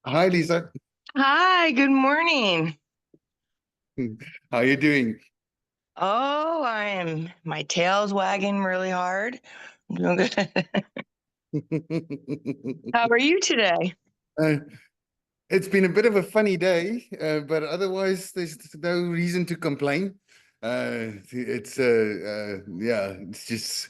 Hi, Lisa. Hi, good morning. How are you doing? My tail's wagging really hard. I'm doing good. How are you today? Uh, it's been a bit of a funny day, but otherwise, there's no reason to complain. Yeah, it's just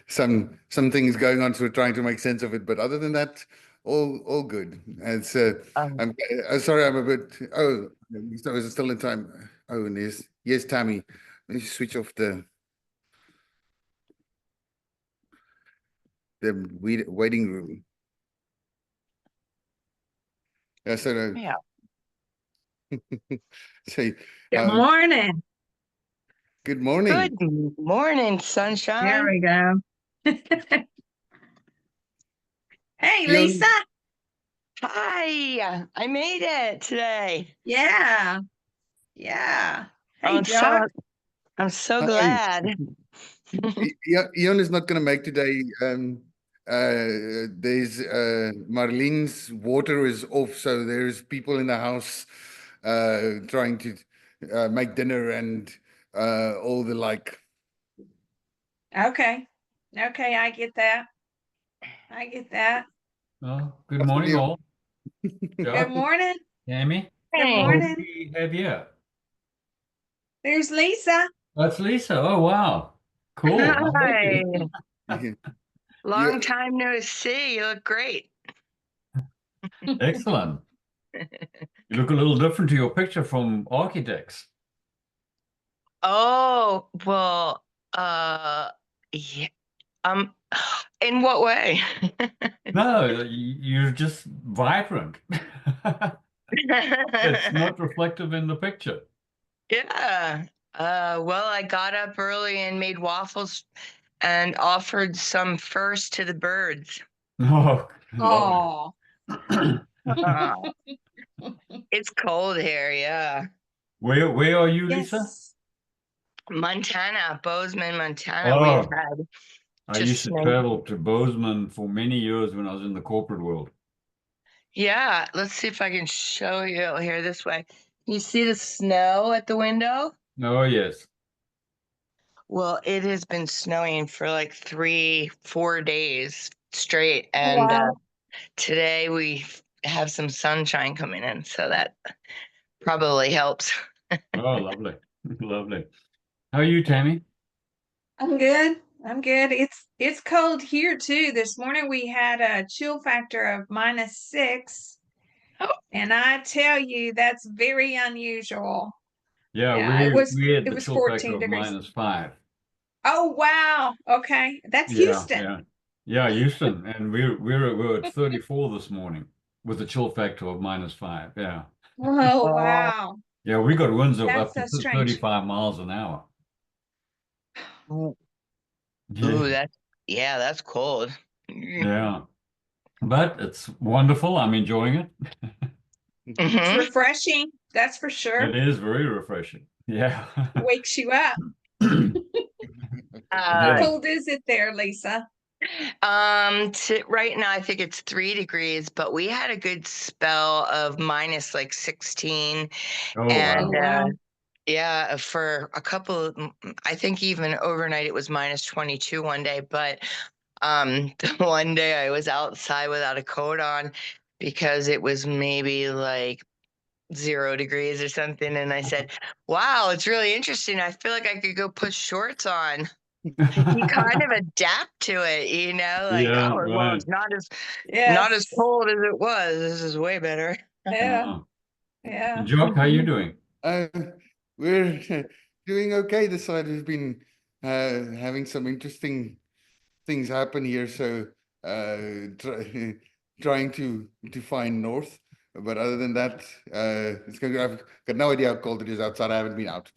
some things going on, so we're trying to make sense of it. But other than that, all good. It's Um, I'm sorry, I'm a bit. Oh, so is it still in time? Oh, and yes, Tammy. Let me switch off the waiting room. Yeah, so. yeah. So, Good um, morning. good morning. Good morning, There sunshine. we go. Hey, Lisa. Ian, Hi, I made it today. Yeah. Yeah. Hey, I'm Jock. so I'm so hi. glad. Ian is not going to make today. There's Marlene's water is off, so there's people in the house trying to make dinner and all the like. Okay. Okay, I get that. I get that. Oh, good morning, all. Good Joe, morning. Tammy, Good Hey. who do morning. we have here? There's Lisa. That's Lisa. Oh, wow. Cool. How are Hi. you? Long You, time no see. You look great. Excellent. You look a little different to your picture from Architects. Oh, well, yeah. Um, in what way? No, you're just vibrant. It's not reflective in the picture. Yeah. Well, I got up early and made waffles and offered some first to the birds. Oh, lovely. Oh. Uh, it's cold here, yeah. Where are you, Lisa? Yes. Montana, Bozeman, Montana, we've Oh, had I used just to snake. travel to Bozeman for many years when I was in the corporate world. Yeah, let's see if I can show you here this way. You see the snow at the window? Oh, yes. Well, it has been snowing for like 3, 4 days straight, Oh, and wow. today we have some sunshine coming in, so that probably helps. Oh, lovely. Lovely. How are you, Tammy? I'm good. I'm good. It's cold here too. This morning we had a chill factor of -6, Oh, and I tell you that's very unusual. Yeah, Yeah, we it was we had it the was chill factor 14 of degrees. -5. Oh, wow. Okay. That's Yeah, Houston. yeah. Yeah, Houston. And we were at 34 this morning with a chill factor of -5. Yeah. Oh, oh, wow. Yeah, we got winds of That's up to so strange. 35 miles an hour. ooh, Yeah, ooh, that's cold. yeah. But it's wonderful. I'm enjoying it. It's Hmm. refreshing, that's for It sure. is very refreshing. Yeah. Wakes you up. How Uh, Yeah. cold is it there, Lisa? right now I think it's 3 degrees, but we had a good spell of minus like 16, Oh, Oh, and wow. wow. yeah, for a couple of, I think even overnight it was minus 22 one day, but the one day I was outside without a coat on because it was maybe like 0 degrees or something, and I said, "Wow, it's really interesting. I feel like I could go put shorts on." You kind of adapt to it, like, Yeah, oh, well, right. it's not as Yes. cold as it was. This is way better. Yeah. Uh, Yeah. Jock, how you doing? uh, we're doing okay this side. We've been having some interesting things happen here, so trying to find north. But other than that, it's going. I've got no idea how cold it is outside. I haven't been out,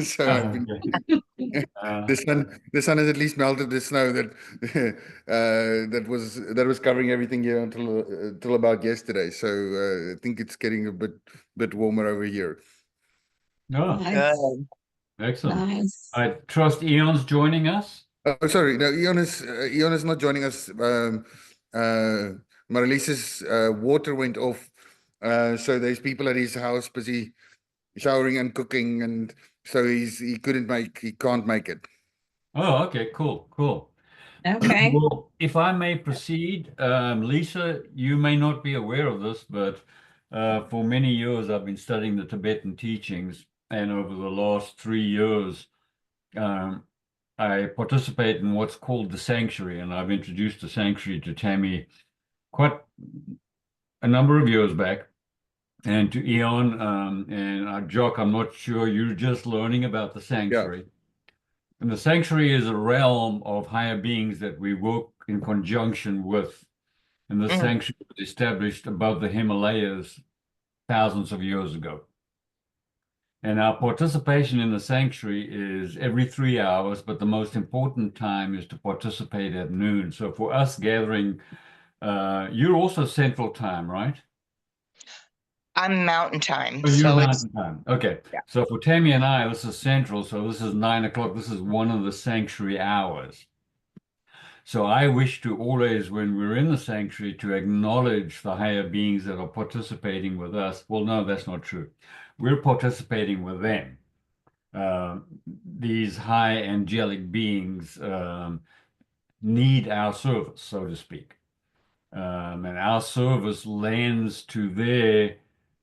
so I've been. Okay. Uh, The sun has at least melted the snow that that was covering everything here until about yesterday. So I think it's getting a bit warmer over here. oh, Nice. Good. excellent. Nice. I trust Eon's joining us. Oh, sorry. No, Ion is not joining us. Uh, Marilis's water went off. So there's people at his house busy showering and cooking, and so he can't make it. Oh, okay, cool, cool. Okay. Well, if I may proceed, Lisa, you may not be aware of this, but for many years I've been studying the Tibetan teachings, and over the last 3 years, um, I participate in what's called the sanctuary, and I've introduced the sanctuary to Tammy quite a number of years back, and to Eon, and Jock, I'm not sure you're just learning about the sanctuary. And the sanctuary is a realm of higher beings that we work in conjunction with. And the sanctuary was established above the Himalayas thousands of years ago. And our participation in the sanctuary is every 3 hours, but the most important time is to participate at noon. So for us gathering, you're also Central Time, right? I'm Mountain Time, Oh, you're so it's Mountain Time. Okay. yeah. So for Tammy and I, this is Central, so this is 9 o'clock. This is one of the sanctuary hours. So I wish to always, when we're in the sanctuary, to acknowledge the higher beings that are participating with us. Well, no, that's not true. We're participating with them. These high angelic beings need our service, so to speak. And our service lends to their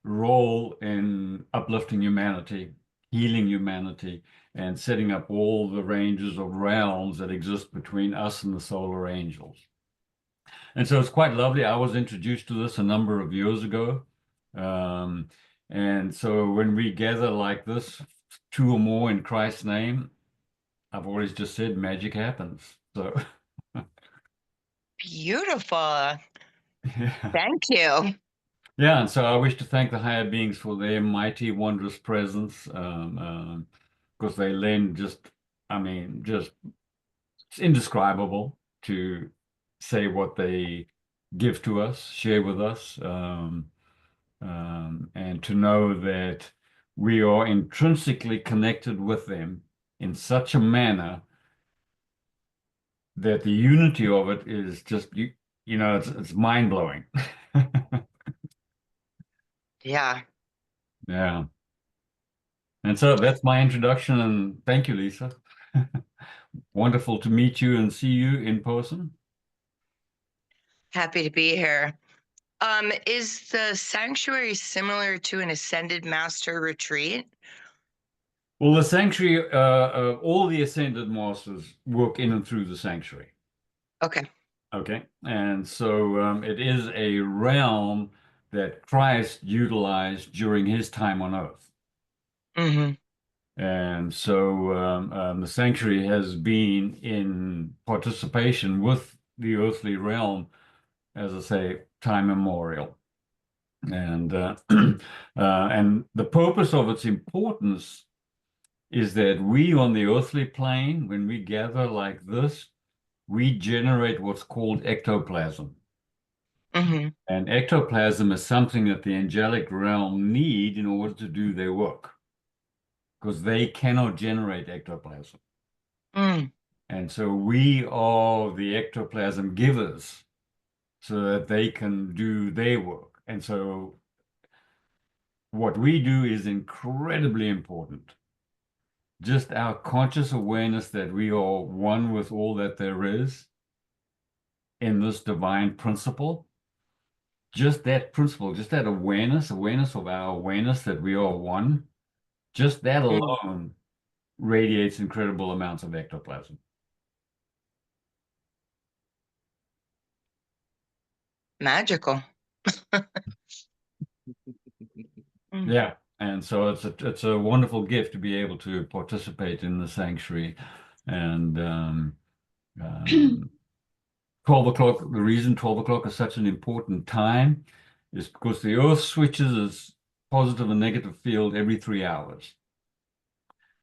role in uplifting humanity, healing humanity, and setting up all the ranges of realms that exist between us and the solar angels. And so it's quite lovely. I was introduced to this a number of years ago. And so when we gather like this, two or more in Christ's name, I've always just said magic happens. So beautiful. yeah. Thank you. Yeah, and so I wish to thank the higher beings for their mighty, wondrous presence, because they lend just, I mean, just it's indescribable to say what they give to us, share with us, and to know that we are intrinsically connected with them in such a manner that the unity of it is just, it's mind-blowing. Yeah. Yeah. And so that's my introduction, and thank you, Lisa. Wonderful to meet you and see you in person. Happy to be here. Is the sanctuary similar to an ascended master retreat? Well, the sanctuary, all the ascended masters work in and through the sanctuary. Okay. Okay. And so it is a realm that Christ utilized during his time on earth. Mm-hmm. And so the sanctuary has been in participation with the earthly realm, as I say, time immemorial. And and the purpose of its importance is that we on the earthly plane, when we gather like this, we generate what's called ectoplasm. Mm-hmm. And ectoplasm is something that the angelic realm need in order to do their work, because they cannot generate ectoplasm. Mm. And so we are the ectoplasm givers so that they can do their work. And so what we do is incredibly important. Just our conscious awareness that we are one with all that there is in this divine principle, just that principle, just that awareness of our awareness that we are one, just that alone radiates incredible amounts of ectoplasm. Magical. Yeah. And so it's a wonderful gift to be able to participate in the sanctuary. And 12 o'clock, the reason 12 o'clock is such an important time is because the Earth switches its positive and negative field every 3 hours.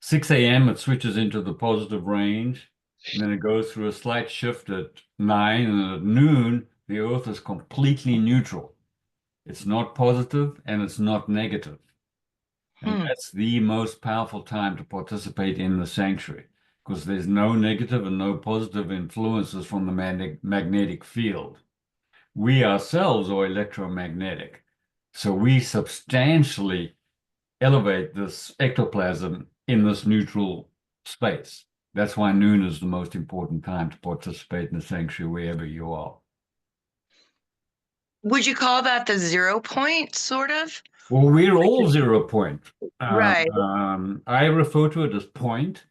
6 a.m. it switches into the positive range, and then it goes through a slight shift at 9, and at noon, the Earth is completely neutral. It's not positive and it's not negative. And that's the most powerful time to participate in the sanctuary, because there's no negative and no positive influences from the magnetic field. we ourselves are electromagnetic. So we substantially elevate this ectoplasm in this neutral space. That's why noon is the most important time to participate in the sanctuary wherever you are. Would you call that the 0 point, sort of? Well, we're all 0 point. Right. I refer to it as point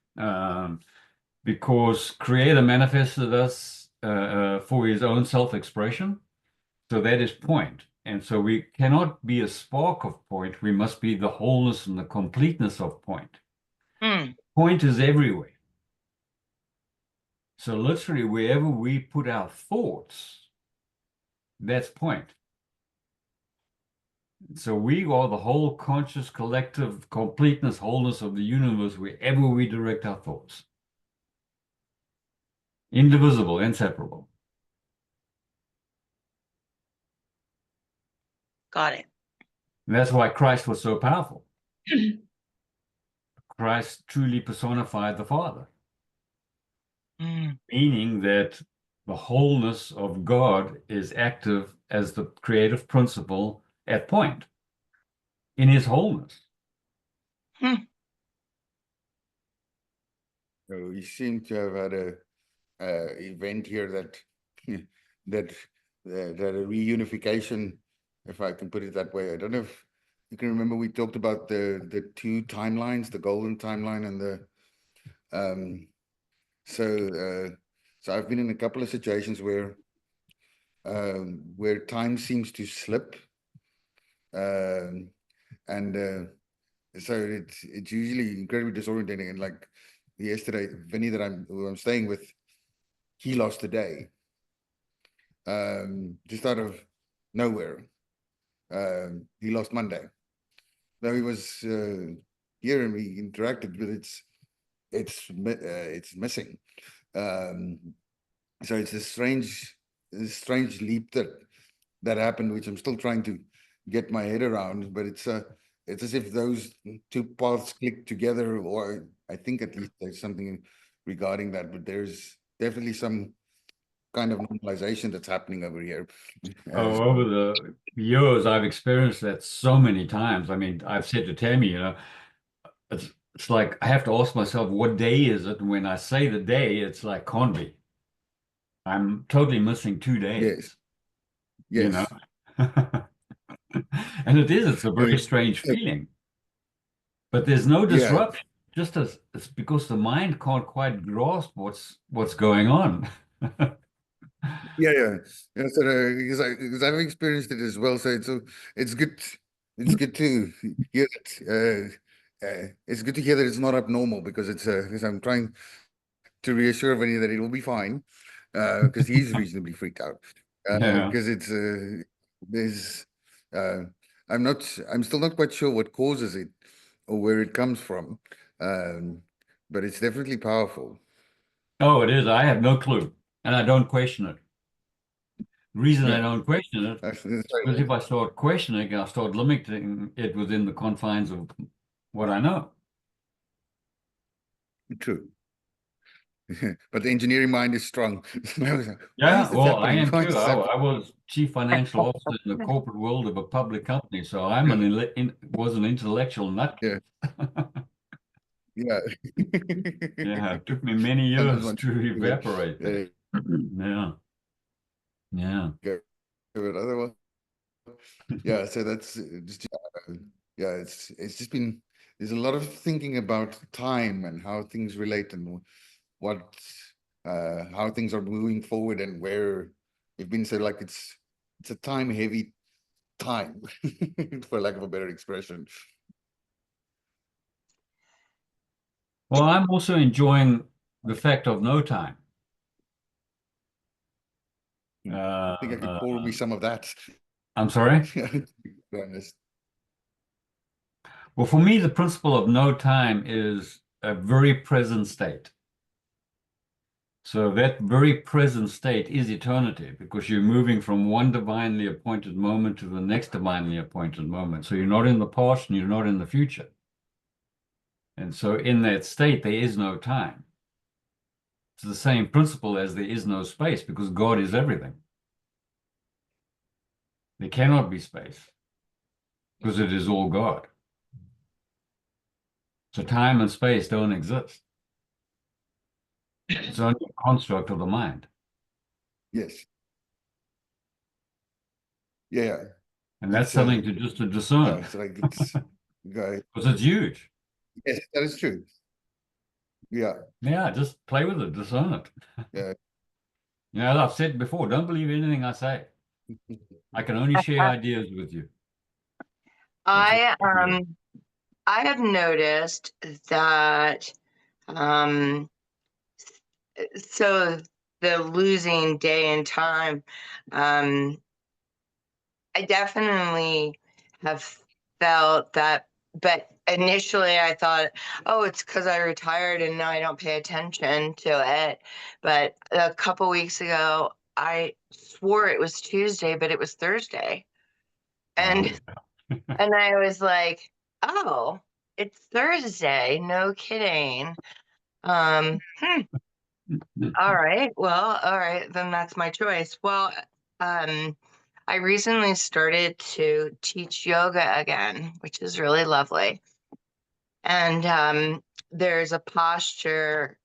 because Creator manifested us for his own self-expression. So that is point. And so we cannot be a spark of point. We must be the wholeness and the completeness of point. Hmm. Point is everywhere. So literally wherever we put our thoughts, that's point. So we are the whole conscious, collective completeness, wholeness of the universe wherever we direct our thoughts. Indivisible, inseparable. Got it. And that's why Christ was so powerful. Christ truly personified the Father, meaning that the wholeness of God is active as the creative principle at point in his wholeness. So we seem to have had a event here that that a reunification, if I can put it that way. I don't know if you can remember, we talked about the two timelines, the golden timeline and the so I've been in a couple of situations where time seems to slip, and so it's usually incredibly disorientating. And like yesterday, Vinny who I'm staying with, he lost a day, just out of nowhere. He lost Monday. Now he was here and we interacted, but it's missing. So it's a strange leap that happened, which I'm still trying to get my head around. But it's as if those two paths click together, or I think at least there's something regarding that. But there's definitely some kind of normalization that's happening over here. Oh, over the years, I've experienced that so many times. I mean, I've said to Tammy, it's like I have to ask myself, what day is it? And when I say the day, it's like can't be. I'm totally missing 2 days, you know. Yes. And it's a very strange feeling. But there's no Yeah. disruption. Just as it's because the mind can't quite grasp what's going on. Yeah. So because I've experienced it as well. So it's good. It's good to hear it. It's good to hear that it's not abnormal, because because I'm trying to reassure Vinny that it will be fine, because he's reasonably freaked out. Yeah. Because there's uh, I'm still not quite sure what causes it or where it comes from, but it's definitely powerful. Oh, it is. I have no clue. And I don't question it. The reason I Yeah, don't question it, that's because if I start questioning, I'll start limiting it within the confines of what I know. true. But the engineering mind is strong. Why Yeah, is this well, I happening? am Why too. is this I happening? was chief financial officer in the corporate world of a public company, so I'm was an intellectual nut. Yeah, yeah. Yeah, it took me many I just years want to to evaporate that. Yeah, yeah. go it otherwise. Yeah, so that's just yeah, it's just been, there's a lot of thinking about time and how things relate, and what how things are moving forward, and where we've been. So like it's a time heavy time, for lack of a better expression. Well, I'm also enjoying the fact of no time. I think I could pour me some of that. I'm sorry? To be honest. Well, for me, the principle of no time is a very present state. So that very present state is eternity, because you're moving from one divinely appointed moment to the next divinely appointed moment. So you're not in the past and you're not in the future. And so in that state, there is no time. It's the same principle as there is no space, because God is everything. There cannot be space because it is all God. So time and space don't exist. It's only a construct of the mind. Yes. Yeah. And that's It's something to just to yeah, discern it's like it's guy. because it's huge. Yes, that is true. Yeah. Yeah, just play with it, discern it. Yeah. As I've said before, don't believe anything I say. I can only share ideas with you. That's all I I can do. I have noticed that um so the losing day and time, um I definitely have felt that, but initially I thought, oh, it's because I retired and now I don't pay attention to it. But a couple weeks ago, I swore it was Tuesday, but it was Thursday. Wow. And and I was like, oh, it's Thursday. No kidding. Hmm. All right. Well, all right, then that's my choice. Well, I recently started to teach yoga again, which is really lovely. And there's a posture,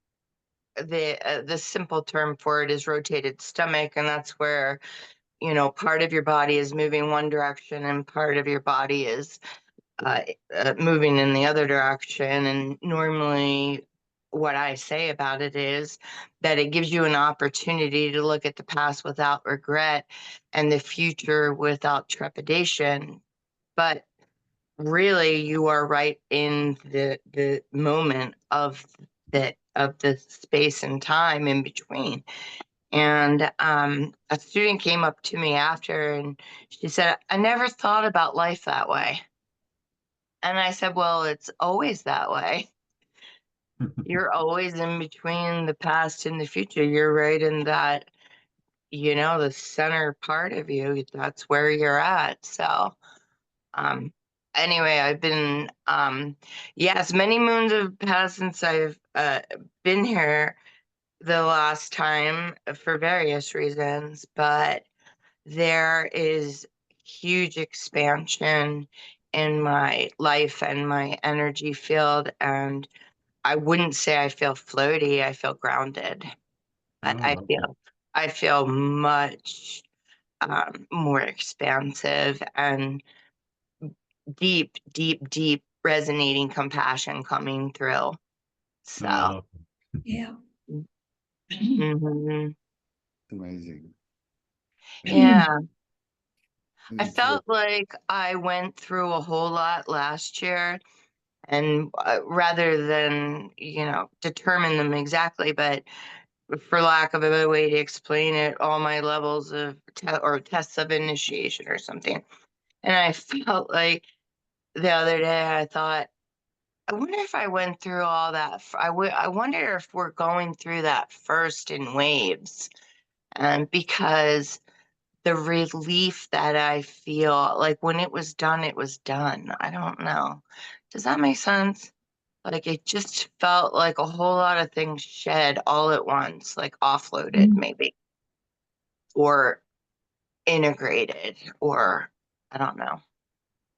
the simple term for it is rotated stomach, and that's where, part of your body is moving one direction and part of your body is uh, moving in the other direction. And normally, what I say about it is that it gives you an opportunity to look at the past without regret and the future without trepidation. But really, you are right in the moment of the space and time in between. And a student came up to me after and she said, I never thought about life that way. And I said, well, it's always that way. You're always in between the past and the future. You're right in that, the center part of you. That's where you're at. So, um, anyway, I've been, yes, many moons have passed since I've been here the last time for various reasons, but there is huge expansion in my life and my energy field. And I wouldn't say I feel floaty, I feel grounded, but Oh, I lovely. feel much more expansive and deep, deep, deep resonating compassion coming through. Oh, So, lovely. Yeah. mhm. Amazing. Yeah, I It's felt like I went through a whole lot last year, and rather than, determine them exactly, but for lack of a better way to explain it, all my levels of or tests of initiation or something. And I felt like the other day I thought, I wonder if I went through all that. I wonder if we're going through that first in waves. And because the relief that I feel, like when it was done, it was done. I don't know. Does that make sense? Like it just felt like a whole lot of things shed all at once, like offloaded maybe, or integrated, or I don't know.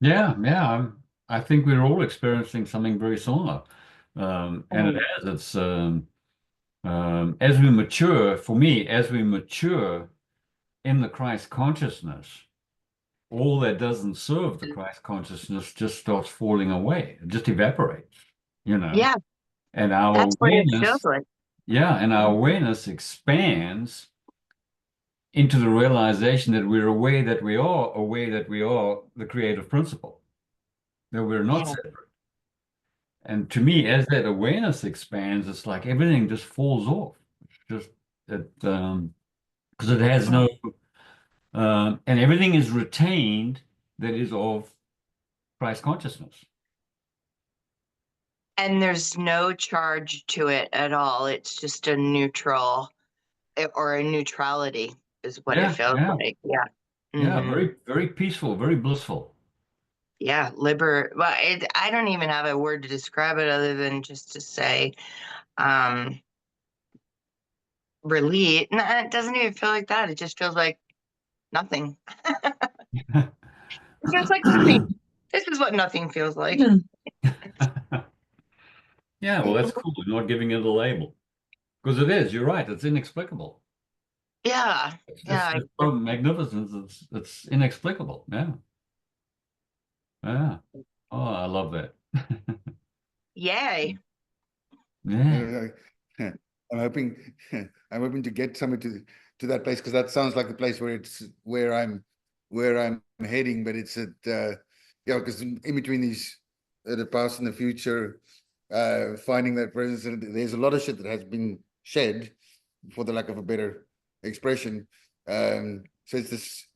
Yeah, I think we're all experiencing something very similar. And it Mm. has, it's as we mature, for me, as we mature in the Christ consciousness, all that doesn't serve the Christ consciousness just starts falling away. It just evaporates, you know. Yeah, And our that's what it feels awareness, like. and our awareness expands into the realization that we're aware that we are the creative principle, that we're not Yeah. separate. And to me, as that awareness expands, it's like everything just falls off. It's just it because it has no and everything is retained that is of Christ consciousness. And there's no charge to it at all. It's just a neutral or a neutrality is what it Yeah, feels yeah, like. Yeah. yeah. Hmm. Very, very peaceful, very blissful. Yeah. Well, I don't even have a word to describe it other than just to say, um, relief. No, it doesn't even feel like that. It just feels like nothing. It feels like nothing. This is what nothing feels like. Yeah, well, that's cool. You're not giving it a label. Because it is, you're right, it's inexplicable. Yeah, yeah, It's so magnificent, it's inexplicable. Yeah. Yeah. Oh, I love that. yay. Yeah. I'm hoping I'm hoping to get somewhere to that place, because that sounds like the place where I'm heading, but it's at yeah, because in between these the past and the future, finding that presence, and there's a lot of shit that has been shed, for the lack of a better expression. So it's this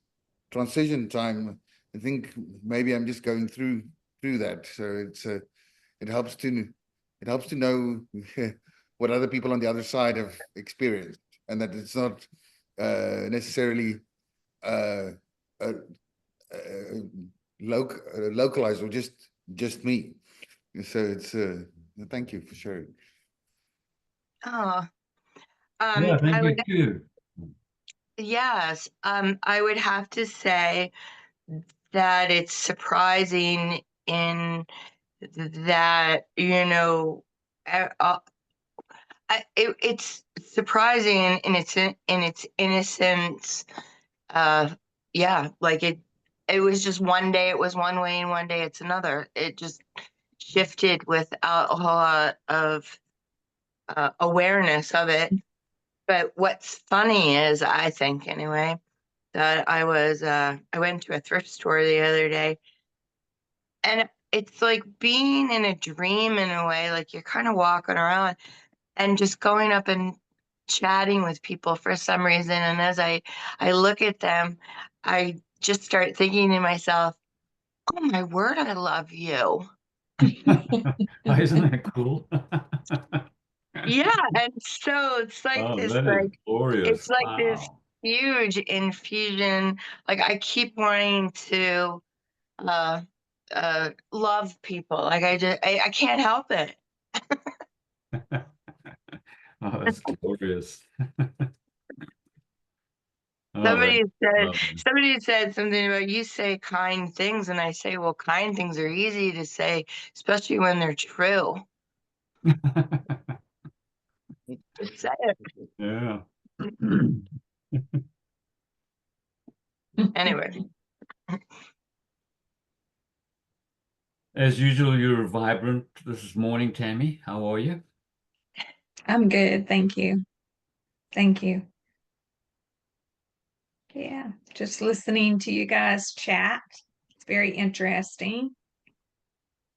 transition time. I think maybe I'm just going through that. So it helps to know what other people on the other side have experienced, and that it's not necessarily uh, uh, uh, localized, or just me. So it's thank you for sharing. Oh, Yeah, thank I you would, too. yes, I would have to say that it's surprising in that, uh, uh, it's surprising in its innocence. Yeah, like it was just one day it was one way and one day it's another. It just shifted without a whole lot of awareness of it. But what's funny is, I think anyway, that I went to a thrift store the other day, and it's like being in a dream in a way. Like you're kind of walking around and just going up and chatting with people for some reason. And as I look at them, I just start thinking to myself, oh my word, I love you. Isn't that cool? Yeah, and so Oh, that is it's glorious. like this Wow. huge infusion. Like I keep wanting to uh love people. Like I can't help it. Oh, that's glorious. Oh, that's Somebody said lovely. somebody said something about you say kind things, and I say, well, kind things are easy to say, especially when they're true. Just say it. Yeah. Anyway. As usual, you're vibrant this morning, Tammy. How are you? I'm good, thank you. Thank you. Yeah, just listening to you guys chat. It's very interesting.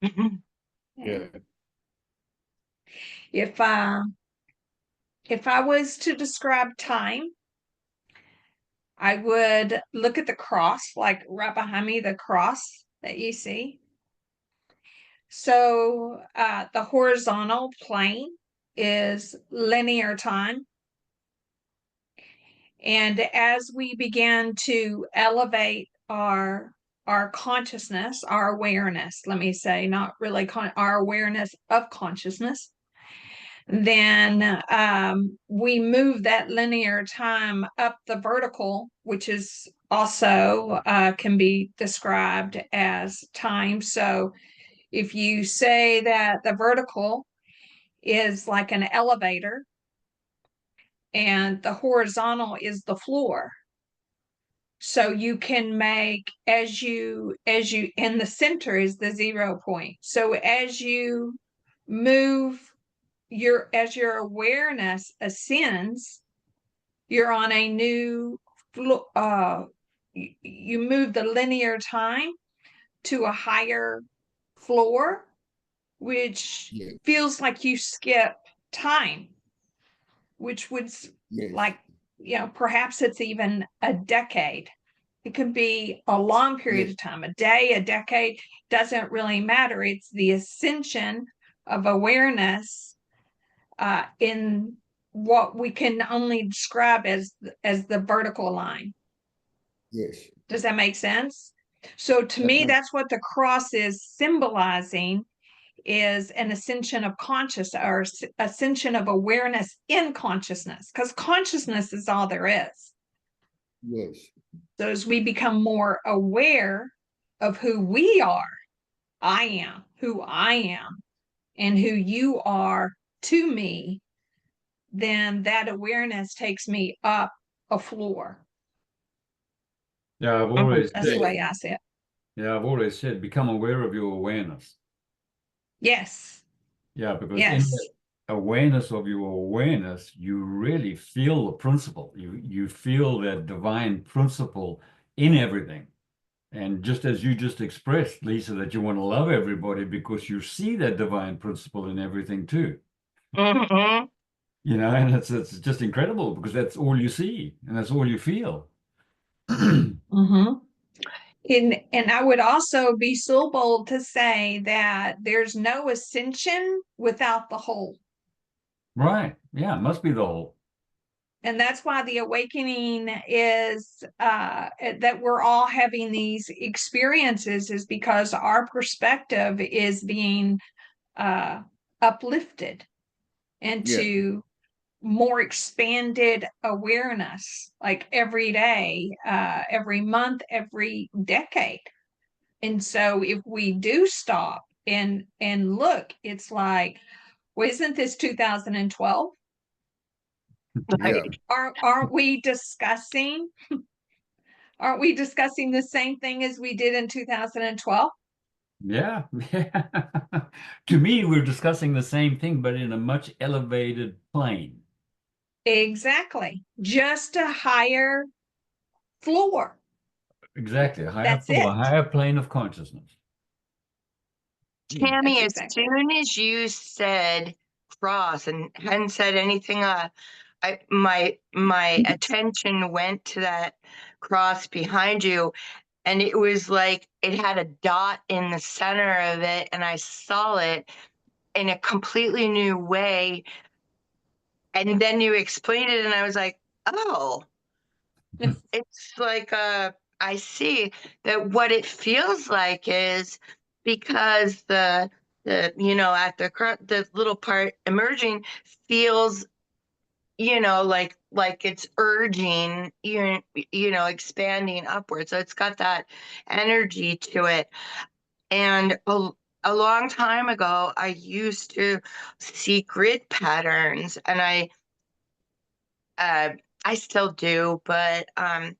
Mhm. Yeah. Yeah. If I was to describe time, I would look at the cross, like right behind me, the cross that you see. So the horizontal plane is linear time. And as we begin to elevate our consciousness, our awareness, let me say, not really our awareness of consciousness, then we move that linear time up the vertical, which is also can be described as time. So if you say that the vertical is like an elevator and the horizontal is the floor, so you can make as you in the center is the 0 point. So as you move as your awareness ascends, you're on a new you move the linear time to a higher floor, which Yeah. feels like you skip time, which would Yes. like, perhaps it's even a decade. It could be a long period Yes. of time, a day, a decade, doesn't really matter. It's the ascension of awareness in what we can only describe as the vertical line. Yes. Does that make sense? So to That me, makes that's what the cross is symbolizing, is an ascension of conscious or ascension of awareness in consciousness, because consciousness is all there is. yes. So as we become more aware of who we are, I am, who I am, and who you are to me, then that awareness takes me up a floor. Yeah, I've always That's the said, way I see it. yeah, I've always said, become aware of your awareness. Yes. Yeah, because in Yes. that awareness of your awareness, you really feel the principle. You feel that divine principle in everything. And just as you just expressed, Lisa, that you want to love everybody because you see that divine principle in everything too. Mhm. You know, and it's just incredible because that's all you see and that's all you feel. Mm-hmm. And I would also be so bold to say that there's no ascension without the whole. Right. Yeah, it must be the whole. And that's why the awakening is that we're all having these experiences, is because our perspective is being uplifted Yeah, into more expanded awareness, like every day, every month, every decade. And so if we do stop and look, it's like, well, isn't this 2012? yeah, Aren't we discussing the same thing as we did in 2012? Yeah. Yeah. To me, we're discussing the same thing, but in a much elevated plane. Exactly. Just a higher floor. Exactly. A higher That's floor, a it. higher plane of consciousness. Tammy, That's as exactly right. soon as you said cross and hadn't said anything, my attention went to that cross behind you, and it was like it had a dot in the center of it, and I saw it in a completely new way. And then you explained it, and I was like, oh, it's like I see that what it feels like is because the at the little part emerging feels like it's urging expanding upwards, so it's got that energy to it. And a long time ago I used to see grid patterns, and uh, I still do, but I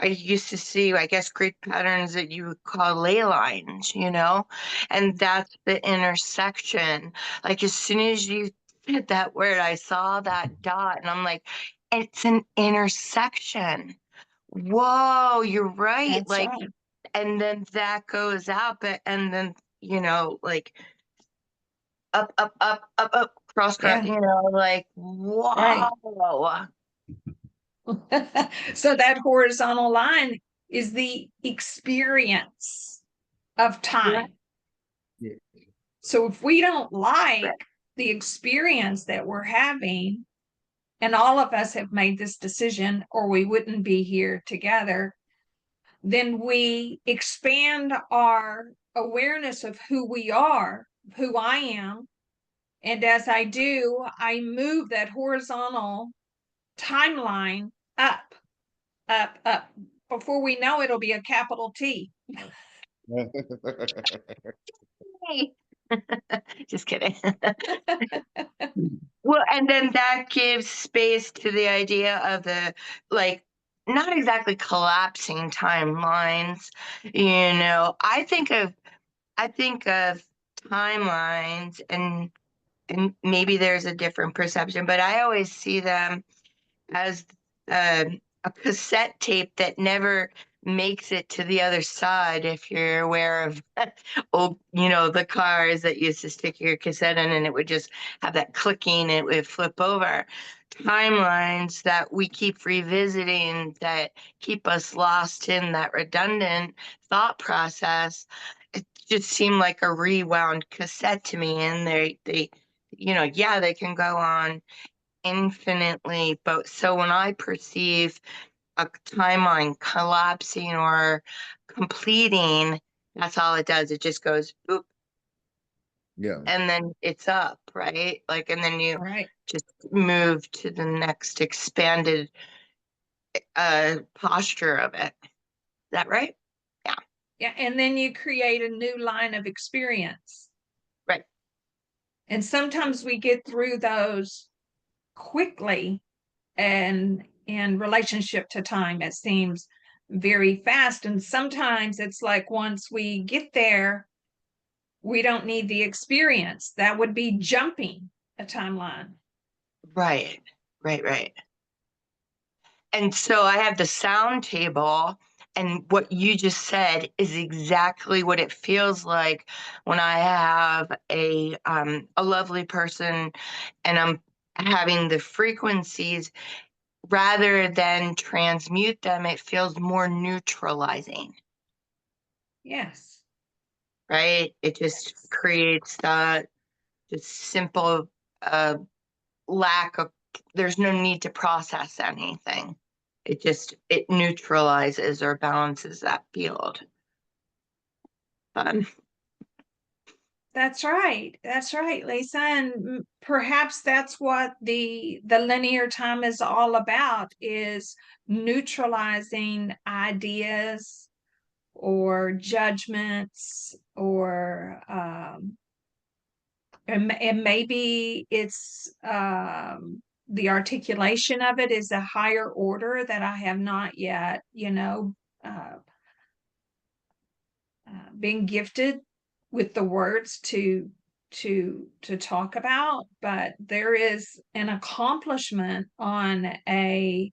used to see, I guess, grid patterns that you would call ley lines, and that's the intersection. Like as soon as you said that word, I saw that dot, and I'm like, it's an intersection. Whoa, you're right. That's Like, right. and then that goes out, but and then like up, up, up, up, up, cross, cross, Yeah. like Right. wow. So that horizontal line is the experience of time. yeah, So if we don't like Right. the experience that we're having, and all of us have made this decision or we wouldn't be here together, then we expand our awareness of who we are, who I am. And as I do, I move that horizontal timeline up, up, up. Before we know it, it'll be a capital T. Hey. Just kidding. Well, and then that gives space to the idea of like, not exactly collapsing timelines. I think of timelines, and maybe there's a different perception, but I always see them as a cassette tape that never makes it to the other side. If you're aware of old, the cars that used to stick your cassette in and it would just have that clicking, and it would flip over. Timelines that we keep revisiting that keep us lost in that redundant thought process. It just seemed like a rewound cassette to me. And yeah, they can go on infinitely. But so when I perceive a timeline collapsing or completing, that's all it does. It just goes boop, yeah, and then it's up, right? Like, and then you Right. just move to the next expanded posture of it. Is that right? Yeah, and then you create a new line of experience. Right. And sometimes we get through those quickly, and in relationship to time, it seems very fast. And sometimes it's like once we get there, we don't need the experience. That would be jumping a timeline. Right. Right. And so I have the sound table, and what you just said is exactly what it feels like when I have a lovely person and I'm having the frequencies rather than transmute them. It feels more neutralizing, Yes. right? It just creates that just simple lack of, there's no need to process anything. It neutralizes or balances that field. That's right. That's right, Lisa. And perhaps that's what the linear time is all about, is neutralizing ideas or judgments, or and maybe it's the articulation of it is a higher order that I have not yet, uh, been gifted with the words to talk about. But there is an accomplishment on a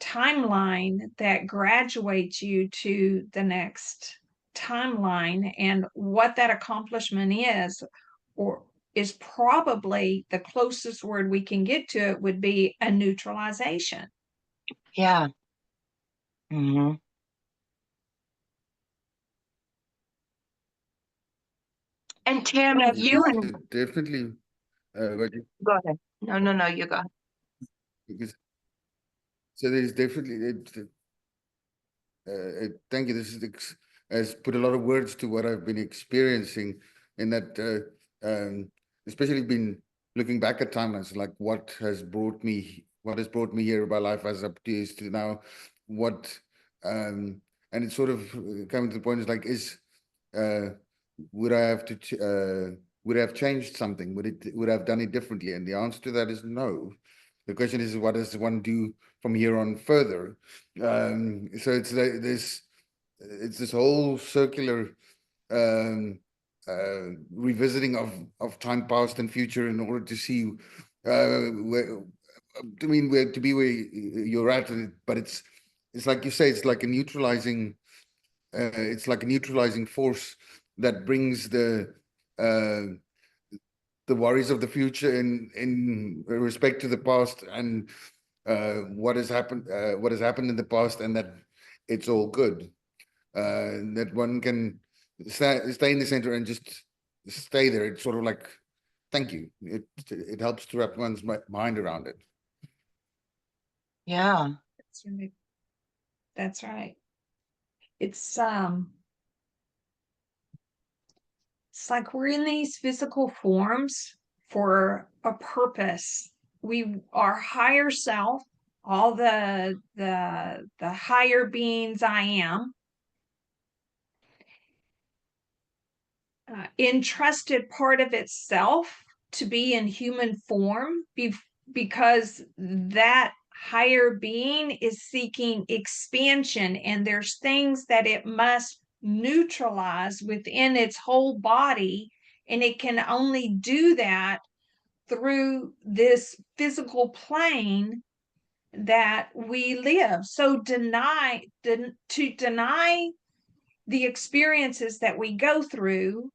timeline that graduates you to the next timeline, and what that accomplishment is, or is probably the closest word we can get to it, would be a neutralization. Yeah. Mm-hmm. And Tammy, Well, you and Definitely. But go ahead. No, you go. because so there's definitely thank you. This has put a lot of words to what I've been experiencing, in that, especially been looking back at timelines, like what has brought me here by life as up to now, what, and it's sort of coming to the point is like, uh, would I have would I have changed something? Would I have done it differently? And the answer to that is no. The question is, what does one do from here on further? So it's this whole circular revisiting of time past and future in order to see where, I mean, where to be where you're at. But it's like you say, it's like a neutralizing force that brings uh, the worries of the future in respect to the past, and what has happened in the past, and that it's all good. That one can stay in the center and just stay there. It's sort of like, thank you. It helps to wrap one's mind around it. Yeah. That's right. That's right. It's like we're in these physical forms for a purpose. Our higher self, all the higher beings I am, entrusted part of itself to be in human form, because that higher being is seeking expansion, and there's things that it must neutralize within its whole body, and it can only do that through this physical plane that we live. So to deny the experiences that we go through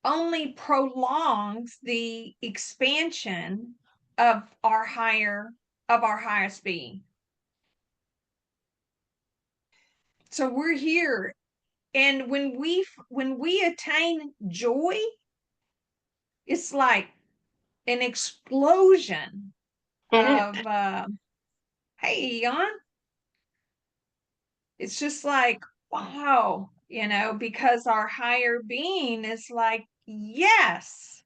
only prolongs the expansion of our highest being. So we're here, and when we attain joy, it's like an explosion of hey, Jan, it's just like, wow, because our higher being is like, yes,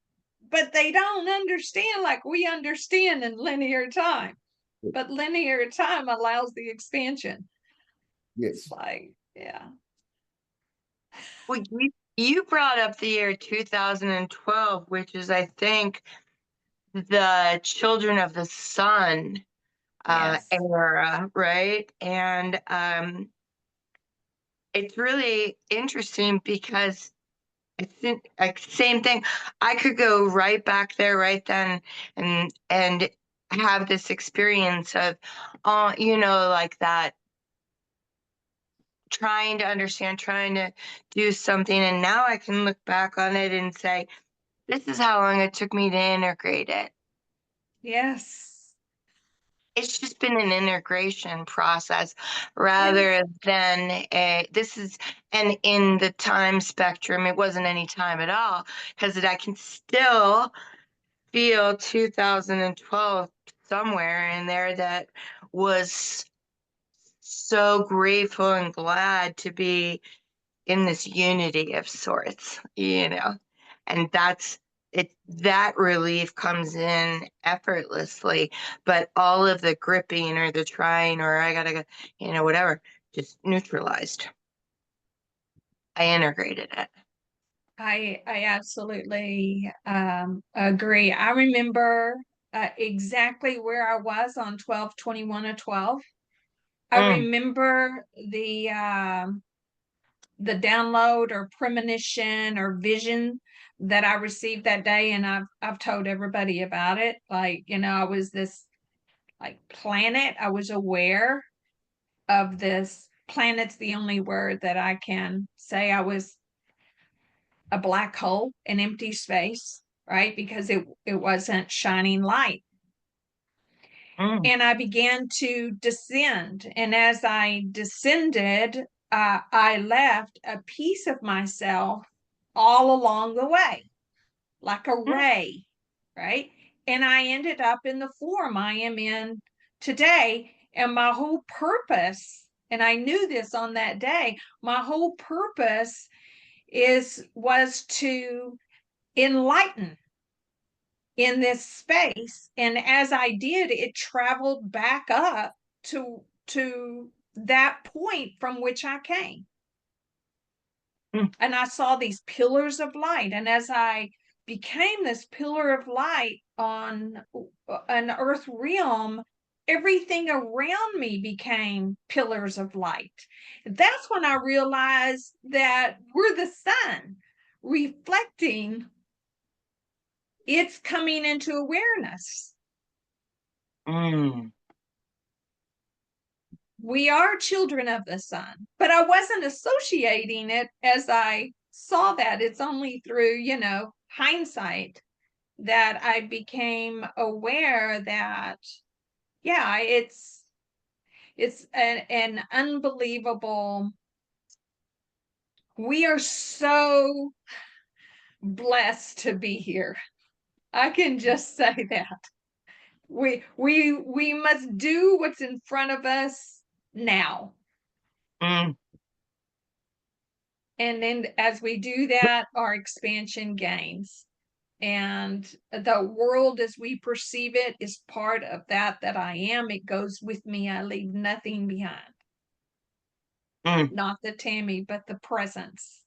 but they don't understand like we understand in linear time. but linear time allows the expansion. It's Yes. like, yeah. Well, you brought up the year 2012, which is, I think, the Children of the Sun Yes. era, right? And it's really interesting because I think like same thing. I could go right back there right then and have this experience of like that trying to understand, trying to do something, and now I can look back on it and say, this is how long it took me to integrate it. Yes. It's just been an integration process Yes. rather than and in the time spectrum, it wasn't any time at all because I can still feel 2012 somewhere in there that was so grateful and glad to be in this unity of sorts, and that's it. That relief comes in effortlessly, but all of the gripping or the trying or I gotta go, whatever, just neutralized. I integrated it. I absolutely agree. I remember exactly where I was on 12/21/12. I Mm, remember the download or premonition or vision that I received that day, and I've told everybody about it. Like, I was this like planet. I was aware of this planet's the only word that I can say. I was a black hole, an empty space, right? Because it wasn't shining light. mm, And I began to descend. And as I descended, I left a piece of myself all along the way, like a mm, ray, right? And I ended up in the form I am in today. And my whole purpose, and I knew this on that day, my whole purpose was to enlighten in this space. And as I did, it traveled back up to that point from which I came. mm, And I saw these pillars of light. And as I became this pillar of light on an earth realm, everything around me became pillars of light. That's when I realized that we're the sun reflecting it's coming into awareness. mm, We are children of the sun, but I wasn't associating it as I saw that. It's only through, hindsight that I became aware that, yeah, it's an unbelievable. We are so blessed to be here. I can just say that. We must do what's in front of us now. mm. And then as we do that, our expansion gains. And the world as we perceive it is part of that I am. It goes with me. I leave nothing behind. Mm. Not the Tammy, but the presence.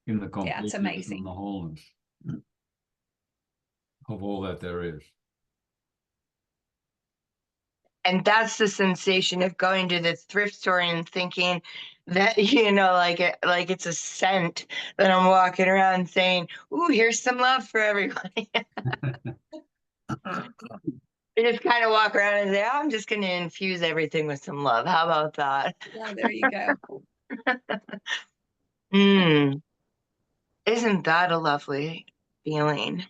In the Yeah, it's completeness and amazing. the wholeness of all that there is. And that's the sensation of going to the thrift store and thinking that, like it's a scent that I'm walking around saying, ooh, here's some love for everybody. I just kind of walk around and say, oh, I'm just going to infuse everything with some love. How about that? Yeah, there you go. Mm, isn't that a lovely feeling?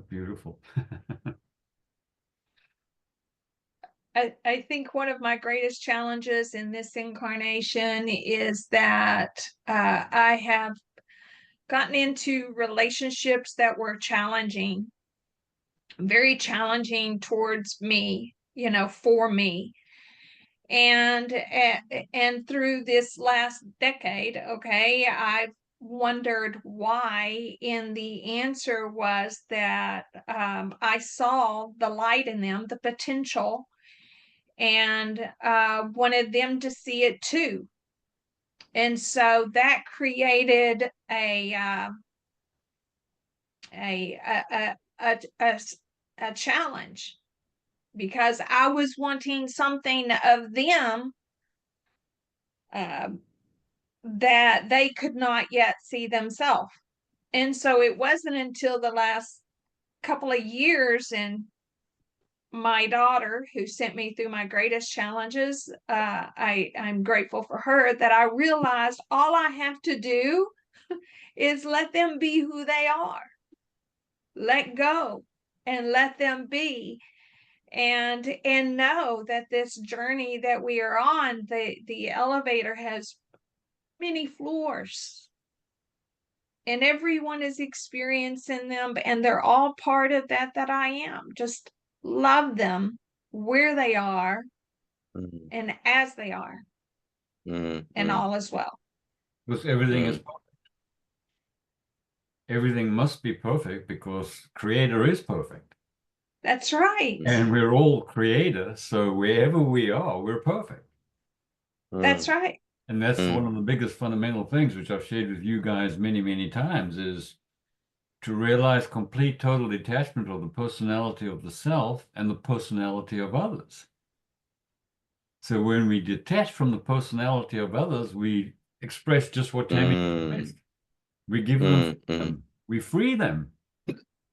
Beautiful. I think one of my greatest challenges in this incarnation is that I have gotten into relationships that were challenging, very challenging towards me, for me. And through this last decade, okay, I've wondered why, and the answer was that I saw the light in them, the potential, and wanted them to see it too. And so that created a challenge, because I was wanting something of them that they could not yet see themselves. And so it wasn't until the last couple of years, and my daughter, who sent me through my greatest challenges, I'm grateful for her, that I realized all I have to do is let them be who they are. Let go and let them be, and know that this journey that we are on, the elevator has many floors, and everyone is experiencing them, and they're all part of that I am. Just love them where they are Mm, and as they are, mm, and mm, all is well. Because everything is Mm. perfect. Everything must be perfect because Creator is perfect. That's right. And we're all creators, so wherever we are, we're perfect. That's mm, right. And that's Mm. one of the biggest fundamental things, which I've shared with you guys many, many times, is to realize complete total detachment of the personality of the self and the personality of others. So when we detach from the personality of others, we express just what Tammy expressed. We give them Mm, mm. freedom. We free them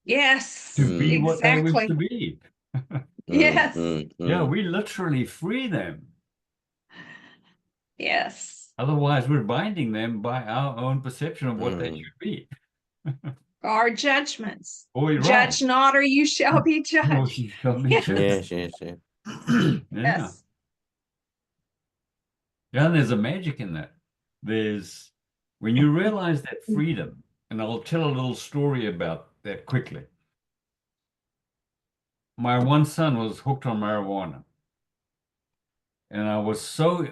Yes, to be what they wish exactly. to be. Yes, Yeah, we literally free them. yes. Otherwise, we're binding them by our own perception of what they Mm. should be. Our judgments. Oh, you're right. Judge not, or you shall be Oh, judged. she shall be Yes. judged. Yes, yes, yes. Yeah. Yes. Yeah, and there's a magic in that. There's, when you realize that freedom, and I'll tell a little story about that quickly. My one son was hooked on marijuana, and I was so